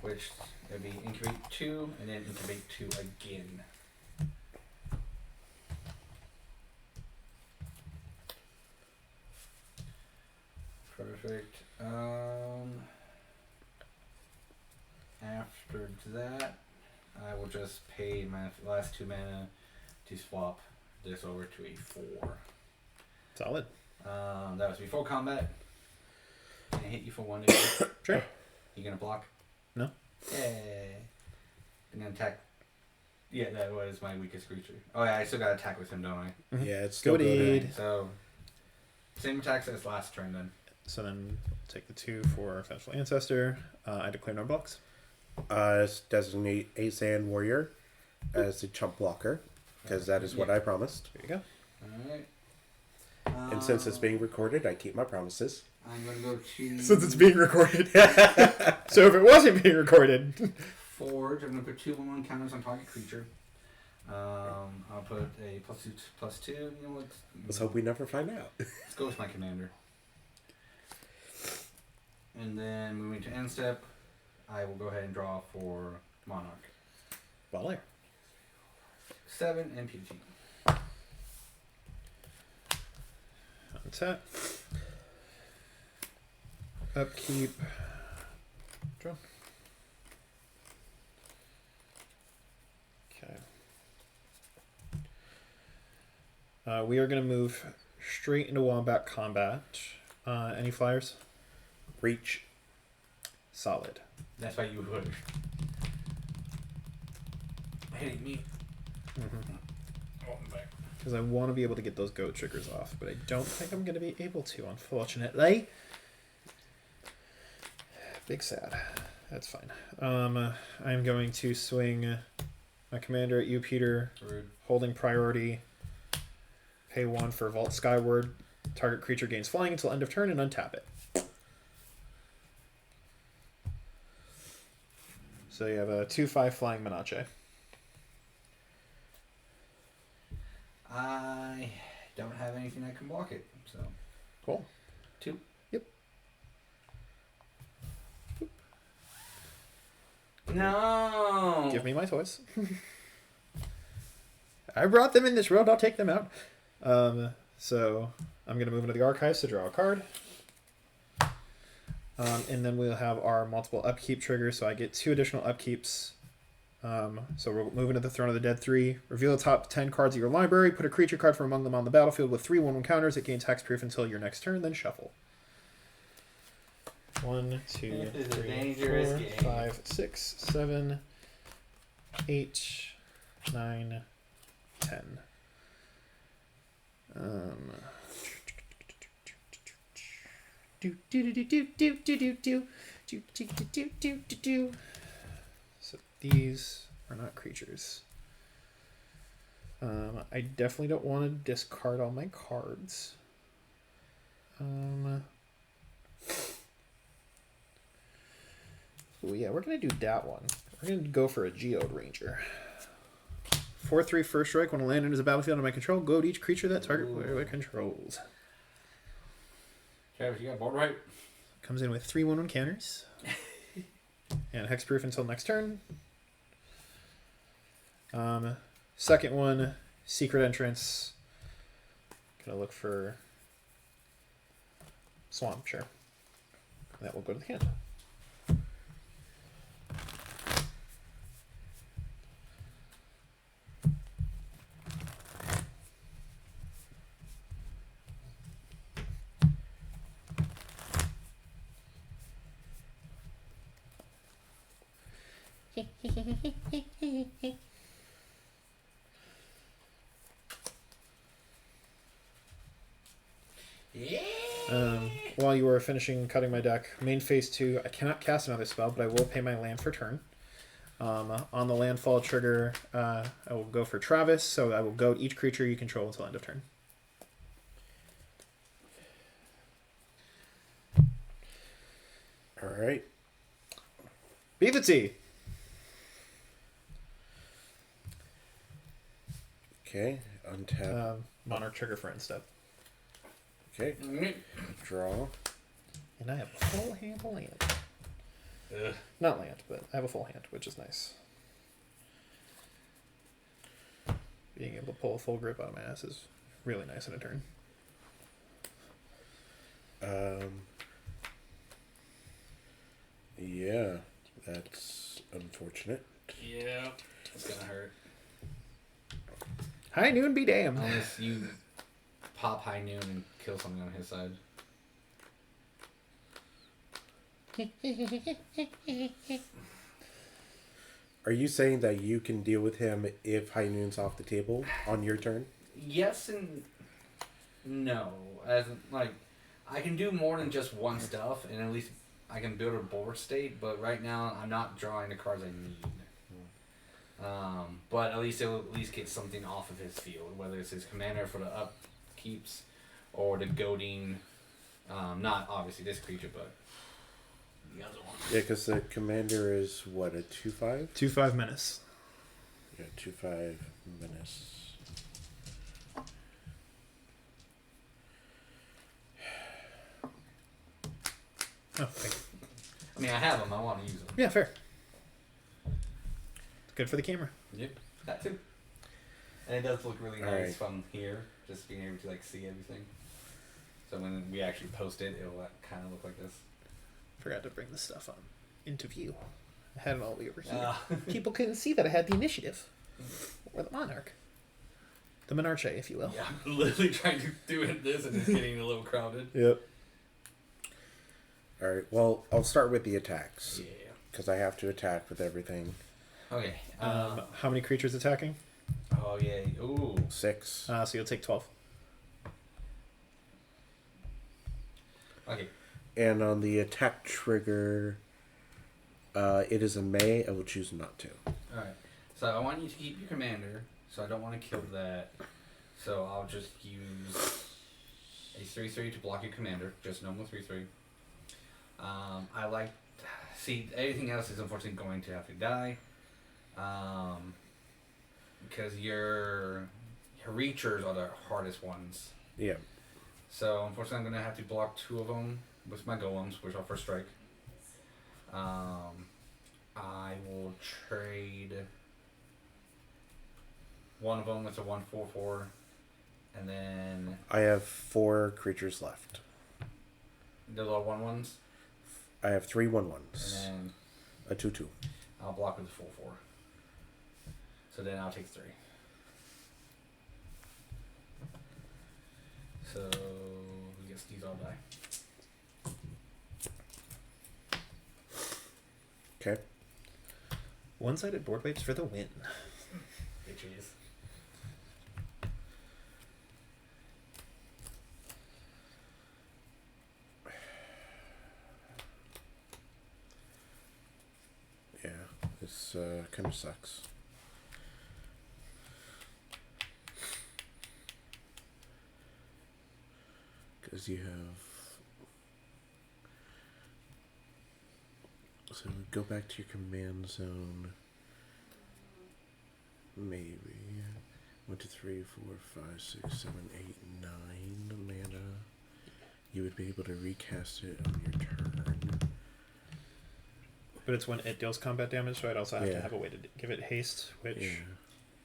Which would be incubate 2 and then incubate 2 again. Perfect. After that, I will just pay my last 2 mana to swap this over to a 4. Solid. That was before combat. Can I hit you for 1 again? Sure. You gonna block? No. Yeah. And then attack. Yeah, that was my weakest creature. Oh yeah, I still gotta attack with him, don't I? Mm-hmm. Yeah, it's still Goated. good. So, same attacks as last turn then. So then take the 2 for Vengeful Ancestor. I declare no blocks. Designate a Sand Warrior as the chump blocker, because that is what I promised. There you go. Alright. And since it's being recorded, I keep my promises. I'm gonna go to... Since it's being recorded. So if it wasn't being recorded... Forge. I'm gonna put 2/1/1 counters on target creature. I'll put a +2/+2. You know what? Let's hope we never find out. Let's go with my commander. And then moving to end step, I will go ahead and draw for Monarch. Volley. 7 MPG. Untap. Upkeep. Draw. Okay. We are going to move straight into Wombat combat. Any flyers? Reach. Solid. That's why you would. Hitting me. Oh, I'm back. Because I want to be able to get those goat triggers off, but I don't think I'm going to be able to, unfortunately. Big sad. That's fine. I'm going to swing my commander at you, Peter. Rude. Holding priority. Pay 1 for Vault Skyward. Target creature gains flying until end of turn and untap it. So you have a 2/5 flying Menachem. I don't have anything that can block it, so. Cool. 2. Yep. No! Give me my toys. I brought them in this world. I'll take them out. So I'm going to move into the archives to draw a card. And then we'll have our multiple upkeep triggers. So I get 2 additional upkeeps. So we'll move into the Throne of the Dead 3. Reveal the top 10 cards of your library. Put a creature card from among them on the battlefield with 3/1/1 counters. It gains hexproof until your next turn. Then shuffle. 1, 2, This is a 3, dangerous 4, game. 5, 6, 7, 8, 9, 10. So these are not creatures. I definitely don't want to discard all my cards. Oh yeah, we're gonna do that one. We're gonna go for a Geode Ranger. 4/3 first strike. When a land enters a battlefield under my control, go to each creature that target player controls. Travis, you got board right? Comes in with 3/1/1 counters. And hexproof until next turn. Second one, Secret Entrance. Gonna look for Swamp, sure. That will go to the hand. While you are finishing cutting my deck, main phase 2, I cannot cast another spell, but I will pay my land for turn. On the landfall trigger, I will go for Travis, so I will goad each creature you control until end of turn. Alright. Beat the T! Okay. Untap. Monarch trigger for end step. Okay. Draw. And I have a full hand of land. Ugh. Not land, but I have a full hand, which is nice. Being able to pull a full grip out of my ass is really nice in a turn. Yeah, that's unfortunate. Yeah. High noon be damned. Unless you pop High Noon and kill something on his side. Are you saying that you can deal with him if High Noon's off the table on your turn? Yes and no. As in, like, I can do more than just one stuff, and at least I can build a board state. But right now, I'm not drawing the cards I need. But at least it'll at least get something off of his field, whether it's his commander for the upkeeps or the goading. Not obviously this creature, but the other one. Yeah, because the commander is what, a 2/5? 2/5 menace. Yeah, 2/5 menace. Oh, thank you. I mean, I have them. I want to use them. Yeah, fair. Good for the camera. Yep, that too. And it does look really nice Alright. from here, just being able to like see everything. So when we actually post it, it'll kind of look like this. Forgot to bring the stuff into view. I had it all the way over here. Ah. People couldn't see that I had the initiative. Or the monarch. The monarche, if you will. Yeah, I'm literally trying to do this and it's getting a little crowded. Yep. Alright, well, I'll start with the attacks. Yeah. Because I have to attack with everything. Okay. How many creatures attacking? Oh yeah. Ooh. 6. So you'll take 12. Okay. And on the attack trigger, it is a May. I will choose not to. All right. So I want you to keep your commander. So I don't want to kill that. So I'll just use a 3/3 to block your commander. Just normal 3/3. I like. See, everything else is unfortunately going to have to die. Because your reachers are the hardest ones. Yeah. So unfortunately, I'm gonna have to block 2 of them with my golems, which are first strike. I will trade one of them with a 1/4/4, and then I have 4 creatures left. the little 1/1s, I have 3 and 1/1s. then A 2/2. I'll block with a 4/4. So then I'll take 3. So I guess these all die. Okay. One-sided board wipes for the win. Bitches. Yeah, this kind of sucks. Because you have... So go back to your command zone. Maybe. 1, 2, 3, 4, 5, 6, 7, 8, 9 mana. You would be able to recast it on your turn. But it's when it deals combat damage, so I'd also have Yeah. to have a way to give it haste, which Yeah.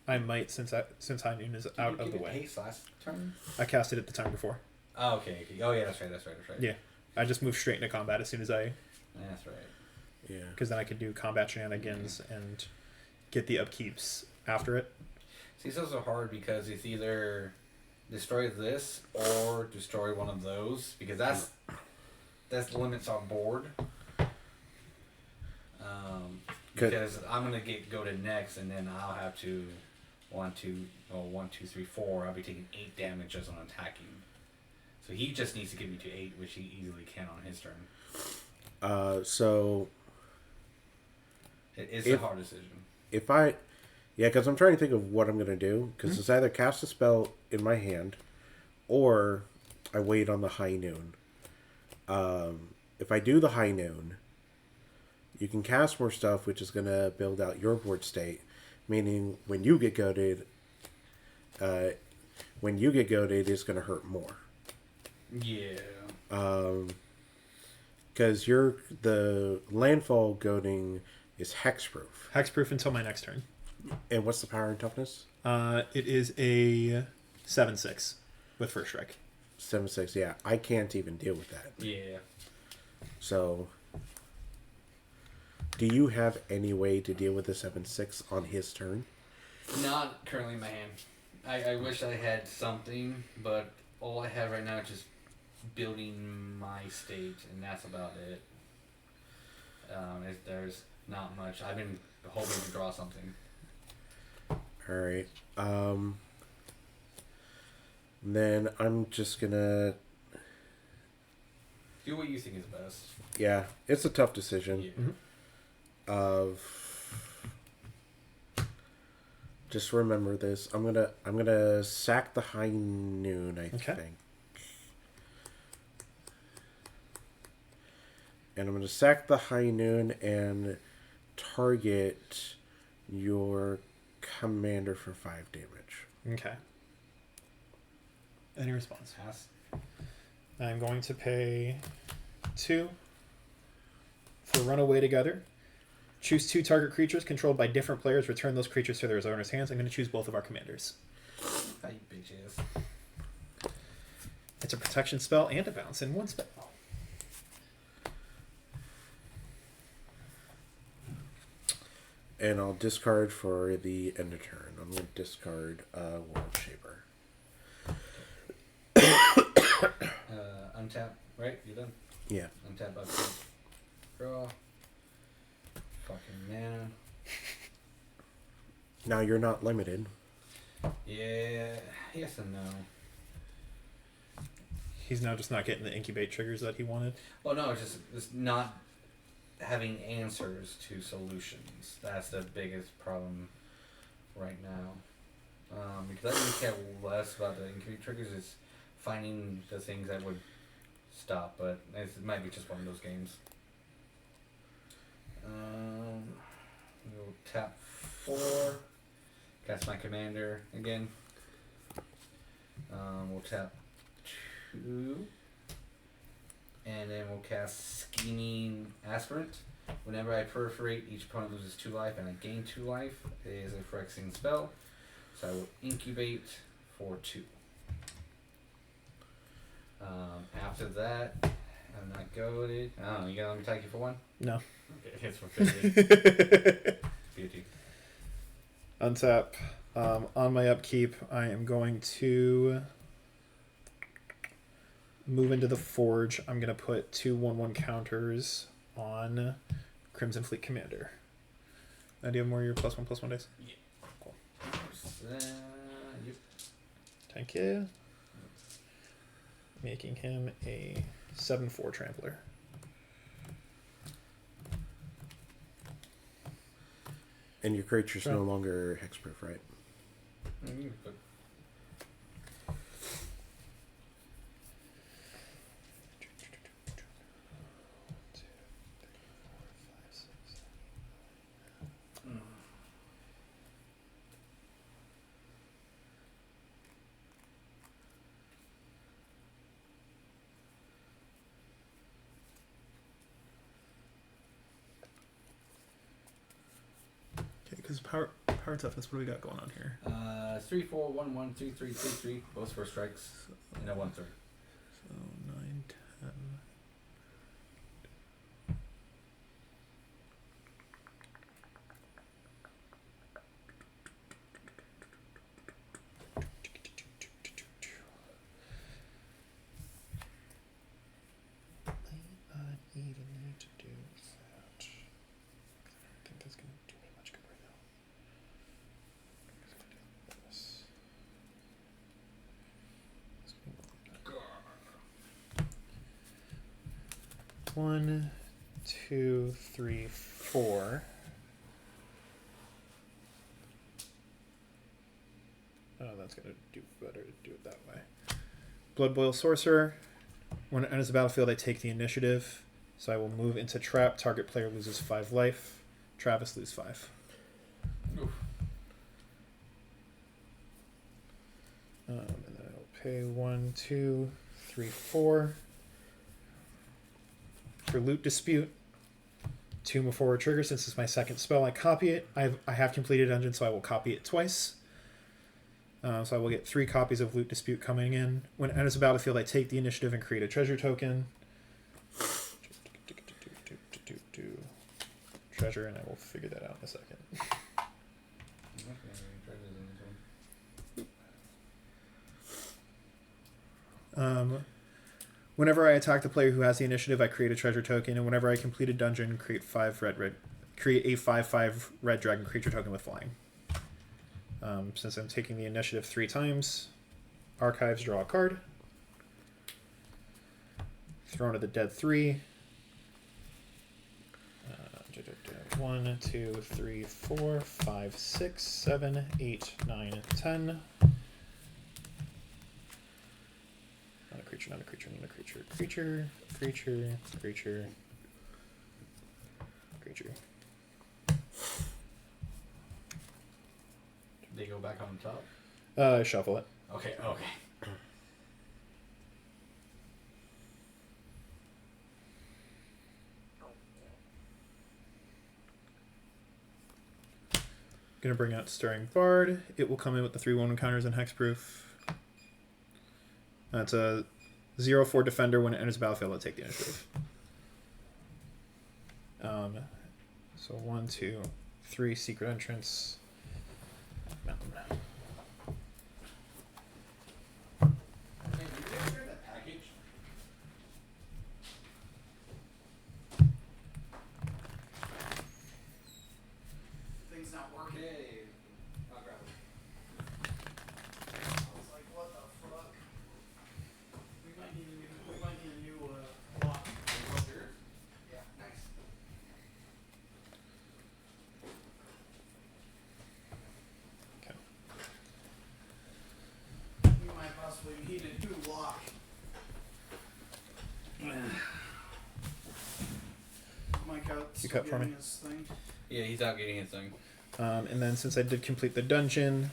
I might since High Noon is out of the way. Haste last turn. I cast it at the time before. Oh, okay. Oh yeah, that's right. Yeah. I just moved straight into combat as soon as That's right. Yeah. because then I could do combat shenanigans and get the upkeeps after it. See, it's also hard because it's either destroy this or destroy one of those because that's limits on board. Because I'm gonna go to next, and then I'll have to 1, 2, 3, 4. I'll be taking 8 damage just on attacking. So he just needs to get me to 8, which he easily can on his turn. So... It is a hard decision. If I... Yeah, because I'm trying to think of what I'm going to do. Because it's either cast a spell in my hand, or I wait on the High Noon. If I do the High Noon, you can cast more stuff, which is going to build out your board state. Meaning, when you get goaded, it's going to hurt more. Yeah. Because the landfall goading is hexproof. Hexproof until my next turn. And what's the power and toughness? It is a 7/6 with first strike. 7/6. Yeah, I can't even deal with that. Yeah. So, do you have any way to deal with the 7/6 on his turn? Not currently in my hand. I wish I had something, but all I have right now is just building my state, and that's about it. There's not much. I've been hoping to draw something. Alright. Then I'm just gonna... Do what you think is best. Yeah, it's a tough decision. Yeah. Of... Just remember this. I'm gonna sack the High Noon, I think. And I'm gonna sack the High Noon and target your commander for 5 damage. Okay. Any response? Pass. I'm going to pay 2 for Runaway Together. Choose 2 target creatures controlled by different players. Return those creatures to their owner's hands. I'm going to choose both of our commanders. How you bitches. It's a protection spell and a bounce in one spell. And I'll discard for the end of turn. I'm going to discard World Shaper. Untap, right? You done? Yeah. Untap, upkeep. Draw. Fucking mana. Now you're not limited. Yeah, yes and no. He's now just not getting the incubate triggers that he wanted. Well, no, it's not having answers to solutions. That's the biggest problem right now. Because I think care less about the incubate triggers is finding the things that would stop, but it might be just one of those games. We'll tap 4. Cast my commander again. We'll tap 2. And then we'll cast Scheming Aspirant. Whenever I perforate, each opponent loses 2 life and I gain 2 life. It is a Phyrexian spell. So I will incubate for 2. After that, I'm not goaded. Oh, you gotta let me take you for 1? No. Okay, it's for 50. Beauty. Untap. On my upkeep, I am going to move into the Forge. I'm going to put 2 1/1 counters on Crimson Fleet Commander. Now, do you have more of your +1/+1 days? Yeah. Cool. Yep. Thank you. Making him a 7/4 Trampler. And your creature's no longer hexproof, right? But Because power toughness, what do we got going on here? 3, 4, 1, 1, 2, 3, 2, 3. Both first strikes. And a 1/3. So 9, 10. One, 2, 3, 4. Oh, that's gonna do better to do it that way. Blood Boil Sorcerer. When it enters the battlefield, I take the initiative. So I will move into trap. Target player loses 5 life. Travis loses 5. Oof. And then I'll pay 1, 2, 3, 4. For Loot Dispute, 2 before a trigger. Since it's my second spell, I copy it. I have completed Dungeon, so I will copy it twice. So I will get 3 copies of Loot Dispute coming in. When it enters the battlefield, I take the initiative and create a treasure token. Treasure, and I will figure that out in a second. Whenever I attack the player who has the initiative, I create a treasure token, and whenever I complete a dungeon, create a 5/5 red dragon creature token with flying. Since I'm taking the initiative 3 times, archives, draw a card. Throne of the Dead 3. 1, 2, 3, 4, 5, 6, 7, 8, 9, 10. Not a creature, not a creature, not a creature. Creature, creature, creature, creature. They go back on top. Shuffle it. Okay. Gonna bring out Stirring Bard. It will come in with the 3/1 encounters and hexproof. That's a 0/4 defender. When it enters the battlefield, it'll take the initiative. So 1, 2, 3 secret entrance. Mountain. Things not working. I'll grab it. I was like, what the fuck? We might need a new lock. Yeah, nice. Okay. We might possibly need a new lock. Mike out You cut for me? getting his thing. Yeah, he's out getting his thing. And then since I did complete the dungeon,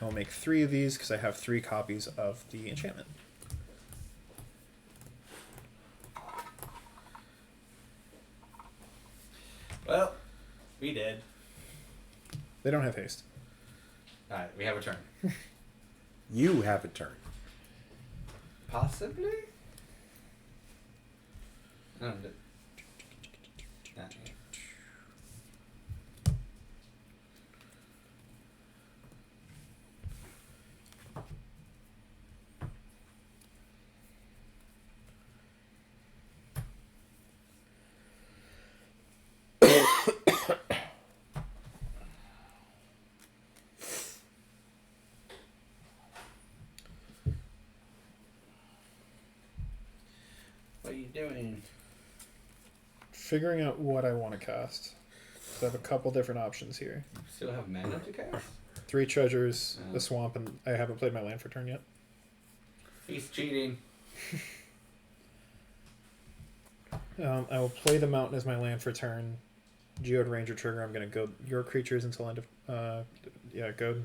I'll make 3 of these because I have 3 copies of the enchantment. Well, we did. They don't have haste. Alright, we have a turn. You have a turn. Possibly? No, nah. What are you doing? Figuring out what I want to cast. So I have a couple different options here. Still have mana to cast? 3 treasures, the swamp, and I haven't played my land for turn yet. He's cheating. I will play the mountain as my land for turn. Geode Ranger trigger. I'm going to go your creatures until end of. Go.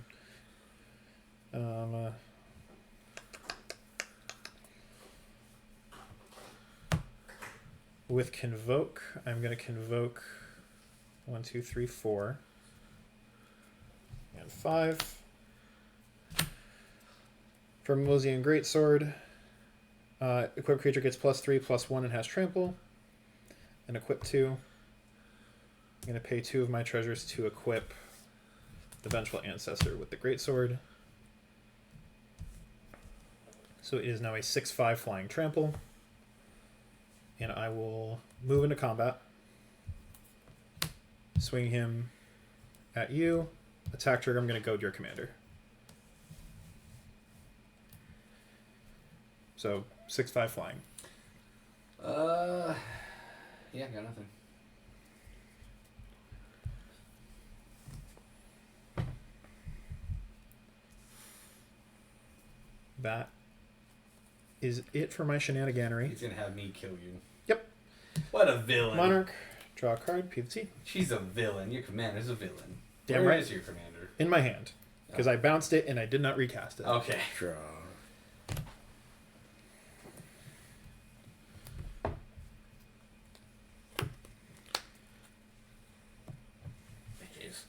With Convoke, I'm going to Convoke 1, 2, 3, 4, and 5. For Mosaic Greatsword, equipped creature gets +3/+1 and has trample. And equip 2. I'm going to pay 2 of my treasures to equip the Vengeful Ancestor with the Greatsword. So it is now a 6/5 flying trample. And I will move into combat. Swing him at you. Attack trigger, I'm going to goad your commander. So 6/5 flying. Yeah, got nothing. That is it for my shenaniganery. He's gonna have me kill you. Yep. What a villain. Monarch, draw a card, PVT. She's a villain. Your commander's a villain. Damn Where right. is your commander? In my hand. Because I bounced it and I did not recast it. Okay. Draw. Bitches.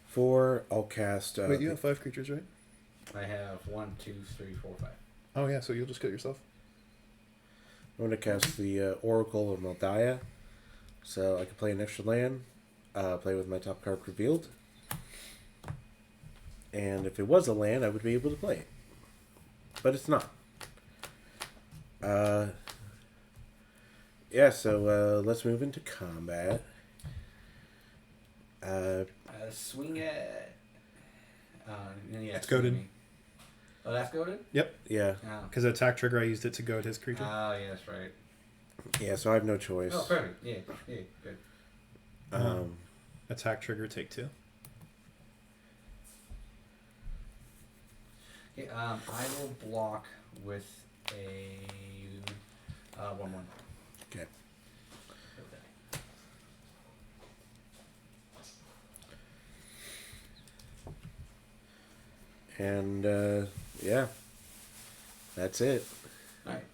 4, I'll cast... Wait, you have 5 creatures, right? I have 1, 2, 3, 4, 5. Oh yeah, so you'll just kill yourself. I'm going to cast the Oracle of Maldiah. So I can play an extra land. Play with my top card revealed. And if it was a land, I would be able to play it. But it's not. Yeah, so let's move into combat. Swing it. Yeah, It's goaded. me. Oh, that's goaded? Yep. Yeah. Oh. Because the attack trigger, I used it to goad his creature. Oh, yes, right. Yeah, so I have no choice. Oh, perfect. Yeah, good. Attack trigger, take 2. Okay, I will block with a 1/1. Okay. And yeah, that's it. Alright,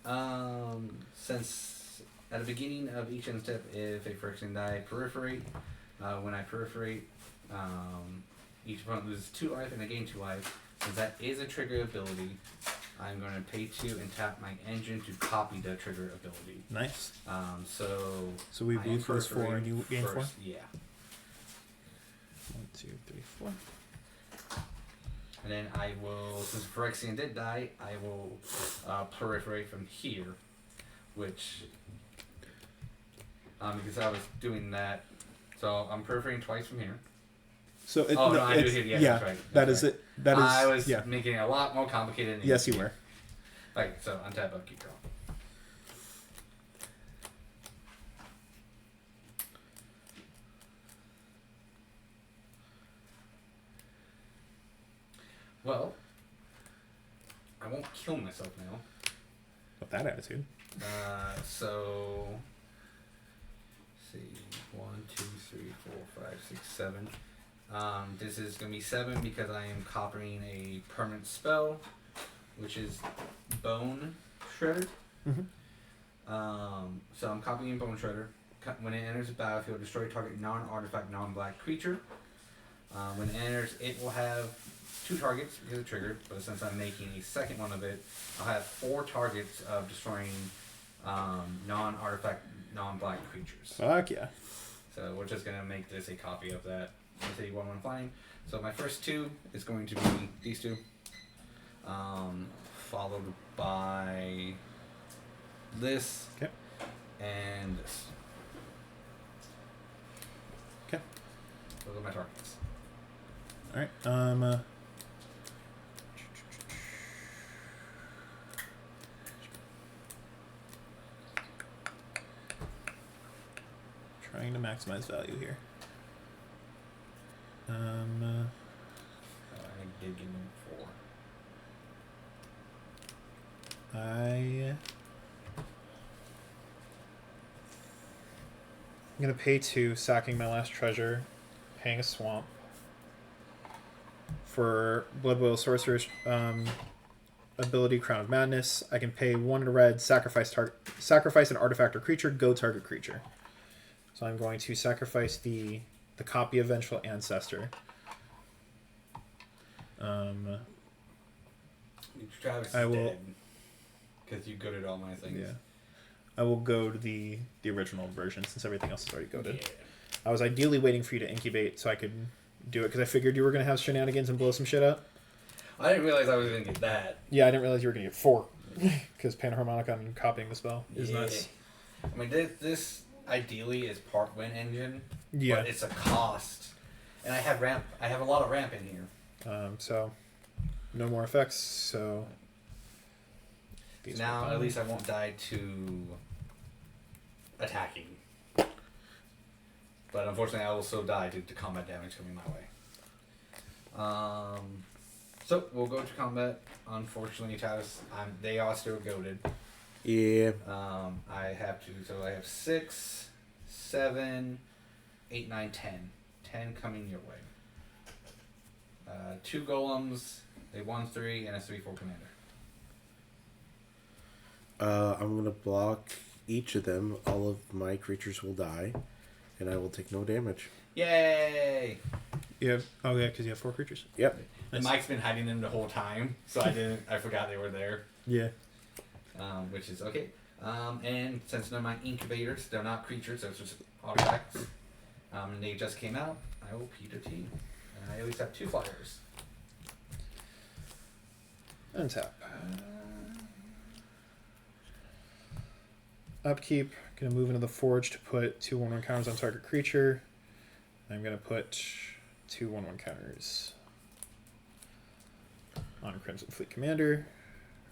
since at the beginning of each end step, if a friction die proliferate, when I proliferate, each opponent loses 2 life and I gain 2 life. Since that is a trigger ability, I'm going to pay 2 and tap my engine to copy the trigger ability. Nice. So we I am lose 4 and you gain 4? first, yeah. 1, 2, 3, 4. And then I will, since Phyrexian did die, I will proliferate from here, which, because I was doing that, so I'm proliferating twice from here. So it, Oh, no, I do it's, hit, yeah, yeah, that's right. that That's is right. it. That is, I was yeah. making it a lot more complicated than it Yes, needs you to be. were. Right, so untap, upkeep, draw. Well, I won't kill myself now. With that attitude. So let's see, 1, 2, 3, 4, 5, 6, 7. This is gonna be 7 because I am copying a permanent spell, which is Bone Shredder. Mm-hmm. So I'm copying Bone Shredder. When it enters the battlefield, destroy target non-artifact, non-black creature. When it enters, it will have 2 targets because it's triggered, but since I'm making a second one of it, I'll have 4 targets of destroying non-artifact, non-black creatures. Fuck yeah. So we're just gonna make this a copy of that. Let's say 1/1 flying. So my first 2 is going to be these 2, followed by this and this. Okay. Those are my targets. All right. Trying to maximize value here. I did give them 4. I'm gonna pay 2, sacking my last treasure, paying a swamp. For Blood Boil Sorcerer's ability Crown of Madness, I can pay 1 in red, sacrifice an artifact or creature, go target creature. So I'm going to sacrifice the copy of Vengeful Ancestor. Travis I is will- dead because you goaded all my things. Yeah. I will goad the original version since everything else is already goaded. Yeah. I was ideally waiting for you to incubate so I could do it because I figured you were going to have shenanigans and blow some shit up. I didn't realize I was gonna get that. Yeah, I didn't realize you were going to get 4 because Panharmonica and copying the spell is nuts. I mean, this ideally is part win engine. Yeah. But it's a cost, and I have ramp. I have a lot of ramp in here. So no more effects. So these Now will at least I won't die to attacking. But unfortunately, I will still die due to combat damage coming my way. So we'll go to combat. Unfortunately, Travis, they are still goaded. Yeah. I have to. So I have 6, 7, 8, 9, 10. 10 coming your way. 2 golems, a 1/3, and a 3/4 commander. I'm gonna block each of them. All of my creatures will die, and I will take no damage. Yay! Yeah. Oh yeah, because you have 4 creatures. Yep. And Mike's been hiding them the whole time, so I forgot they were there. Yeah. Which is okay. And since they're my incubators, they're not creatures, they're just artifacts. And they just came out, I will Peter T. And I at least have 2 flyers. Untap. Upkeep. Gonna move into the forge to put 2/1/1 counters on target creature. I'm gonna put 2/1/1 counters on Crimson Fleet Commander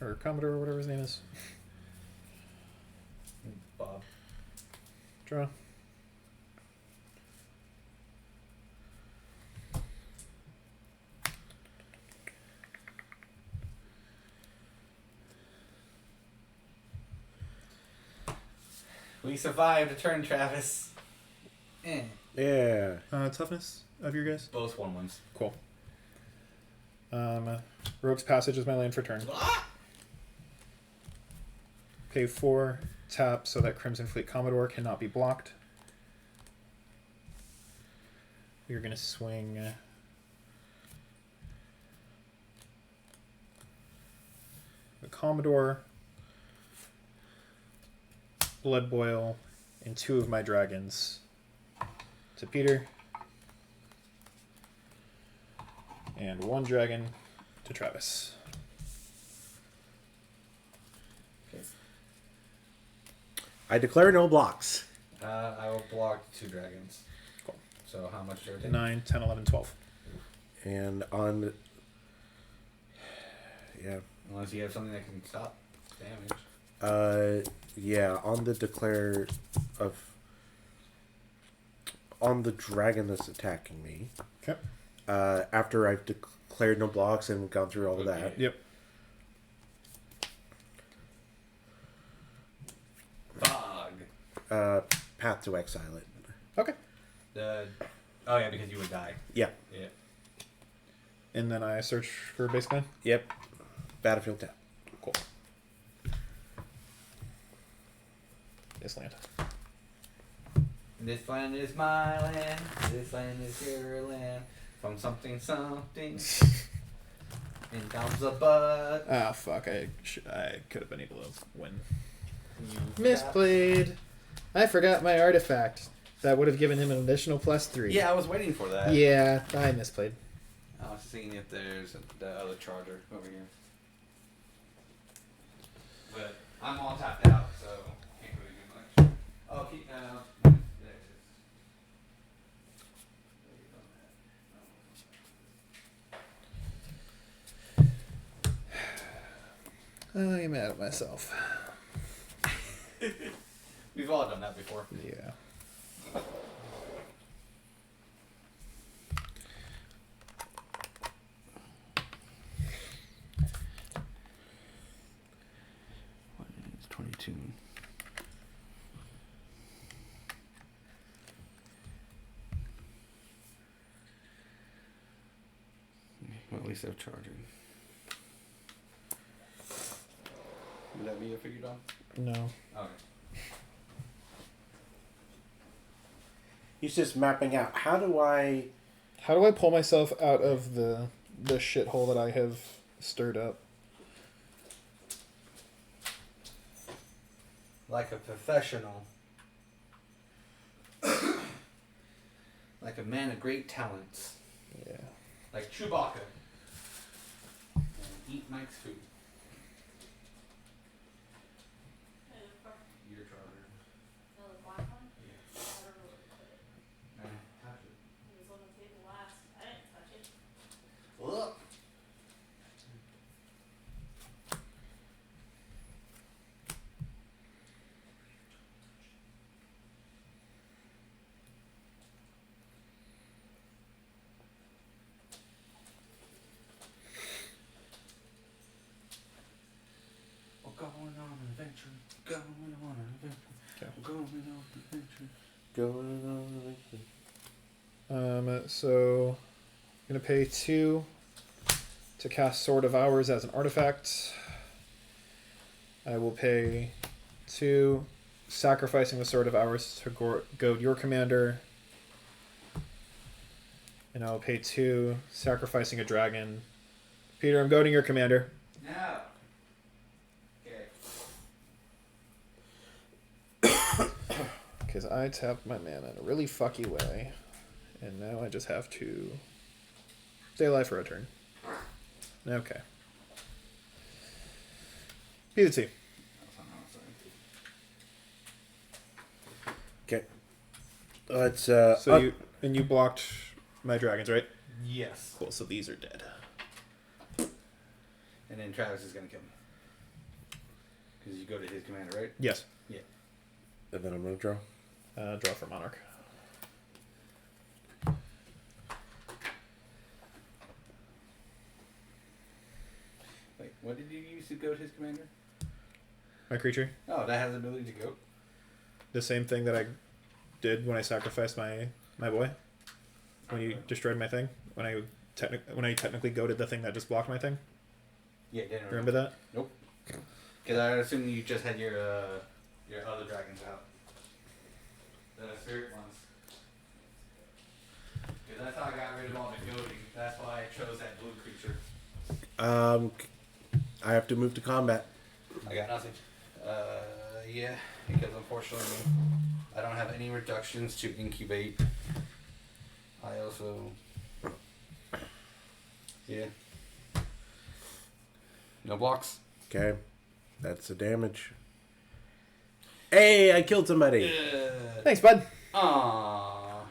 or Commodore, or whatever his name is. Bob. Draw. We survived a turn, Travis. Yeah. Toughness of your guys? Both 1/1s. Cool. Rogue's Passage is my land for turn. Pay 4, tap so that Crimson Fleet Commodore cannot be blocked. We're going to swing the Commodore, Blood Boil, and 2 of my dragons to Peter. And 1 dragon to Travis. Okay. I declare no blocks. I will block 2 dragons. Cool. So how much do I take? 9, 10, 11, 12. And on... Yeah. Unless you have something that can stop damage. Yeah, on the declare of... On the dragon that's attacking me. Okay. After I've declared no blocks and gone through all of that. Yep. Fog. Path to exile it. Okay. Oh yeah, because you would die. Yeah. Yeah. And then I search for base clan. Yep. Battlefield tap. Cool. This land. This land is my land. This land is your land. From something. In comes a bud. Ah, fuck. I could have been able to win. You Misplayed. I forgot my artifact. That would have given him an additional +3. Yeah, I was waiting for that. Yeah, I misplayed. I was seeing if there's the other charger over here. But I'm all tapped out, so can't really do much. Oh, keep now. There it is. I'm mad at myself. We've all done that before. Yeah. It's 22. Well, at least they're charging. Would that be it for you, Dom? No. Okay. He's just mapping out. How do I pull myself out of the shithole that I have stirred up? Like a professional. Like a man of great talents. Yeah. Like Chewbacca. And eat Mike's food. Your charger. The black one? Yeah. I don't know where to put it. Touch it. It was on the table last. I didn't touch it. Look. We're going on an adventure. Going on an adventure. Okay. We're going on an adventure. going on? So I'm gonna pay 2 to cast Sword of Hours as an artifact. I will pay 2, sacrificing the Sword of Hours to goad your commander. And I'll pay 2, sacrificing a dragon. Peter, I'm goading your commander. Now. Okay. Because I tapped my mana in a really fucky way. And now I just have to stay alive for a turn. Okay. P to T. That's on the outside. Okay. Let's So you blocked my dragons, right? Yes. Cool. So these are dead. And then Travis is gonna kill me. Because you go to his commander, right? Yes. Yeah. and then I'm gonna draw. Draw for Monarch. Wait, what did you use to go to his commander? My creature. Oh, that has the ability to go. The same thing that I did when I sacrificed my boy. When you destroyed my thing. When I technically goated the thing that just blocked my thing. Yeah, didn't Remember that? Nope. Because I assume you just had your other dragons out. The spirit ones. Because that's how I got rid of all the goading. That's why I chose that blue creature. I have to move to combat. I got nothing. Yeah, because unfortunately I don't have any reductions to incubate. I also, yeah, no blocks. Okay, that's the damage. Hey, I killed somebody. Thanks, bud. Ah,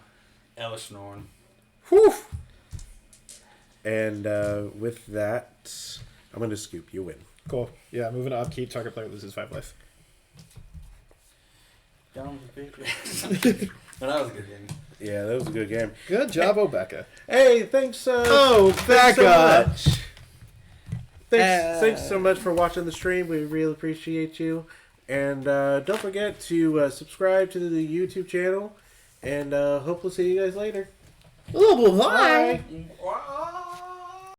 Ellis Norn. Whew. And with that, I'm gonna scoop. You win. Cool. Yeah, moving to upkeep. Target player loses 5 life. Down the big. But that was a good game. Yeah, that was a good game. Good job, Obeka. Hey, thanks. Thanks so much. Thanks so much for watching the stream. We really appreciate you. And don't forget to subscribe to the YouTube channel. And hope we'll see you guys later. Oh, bye. Bye.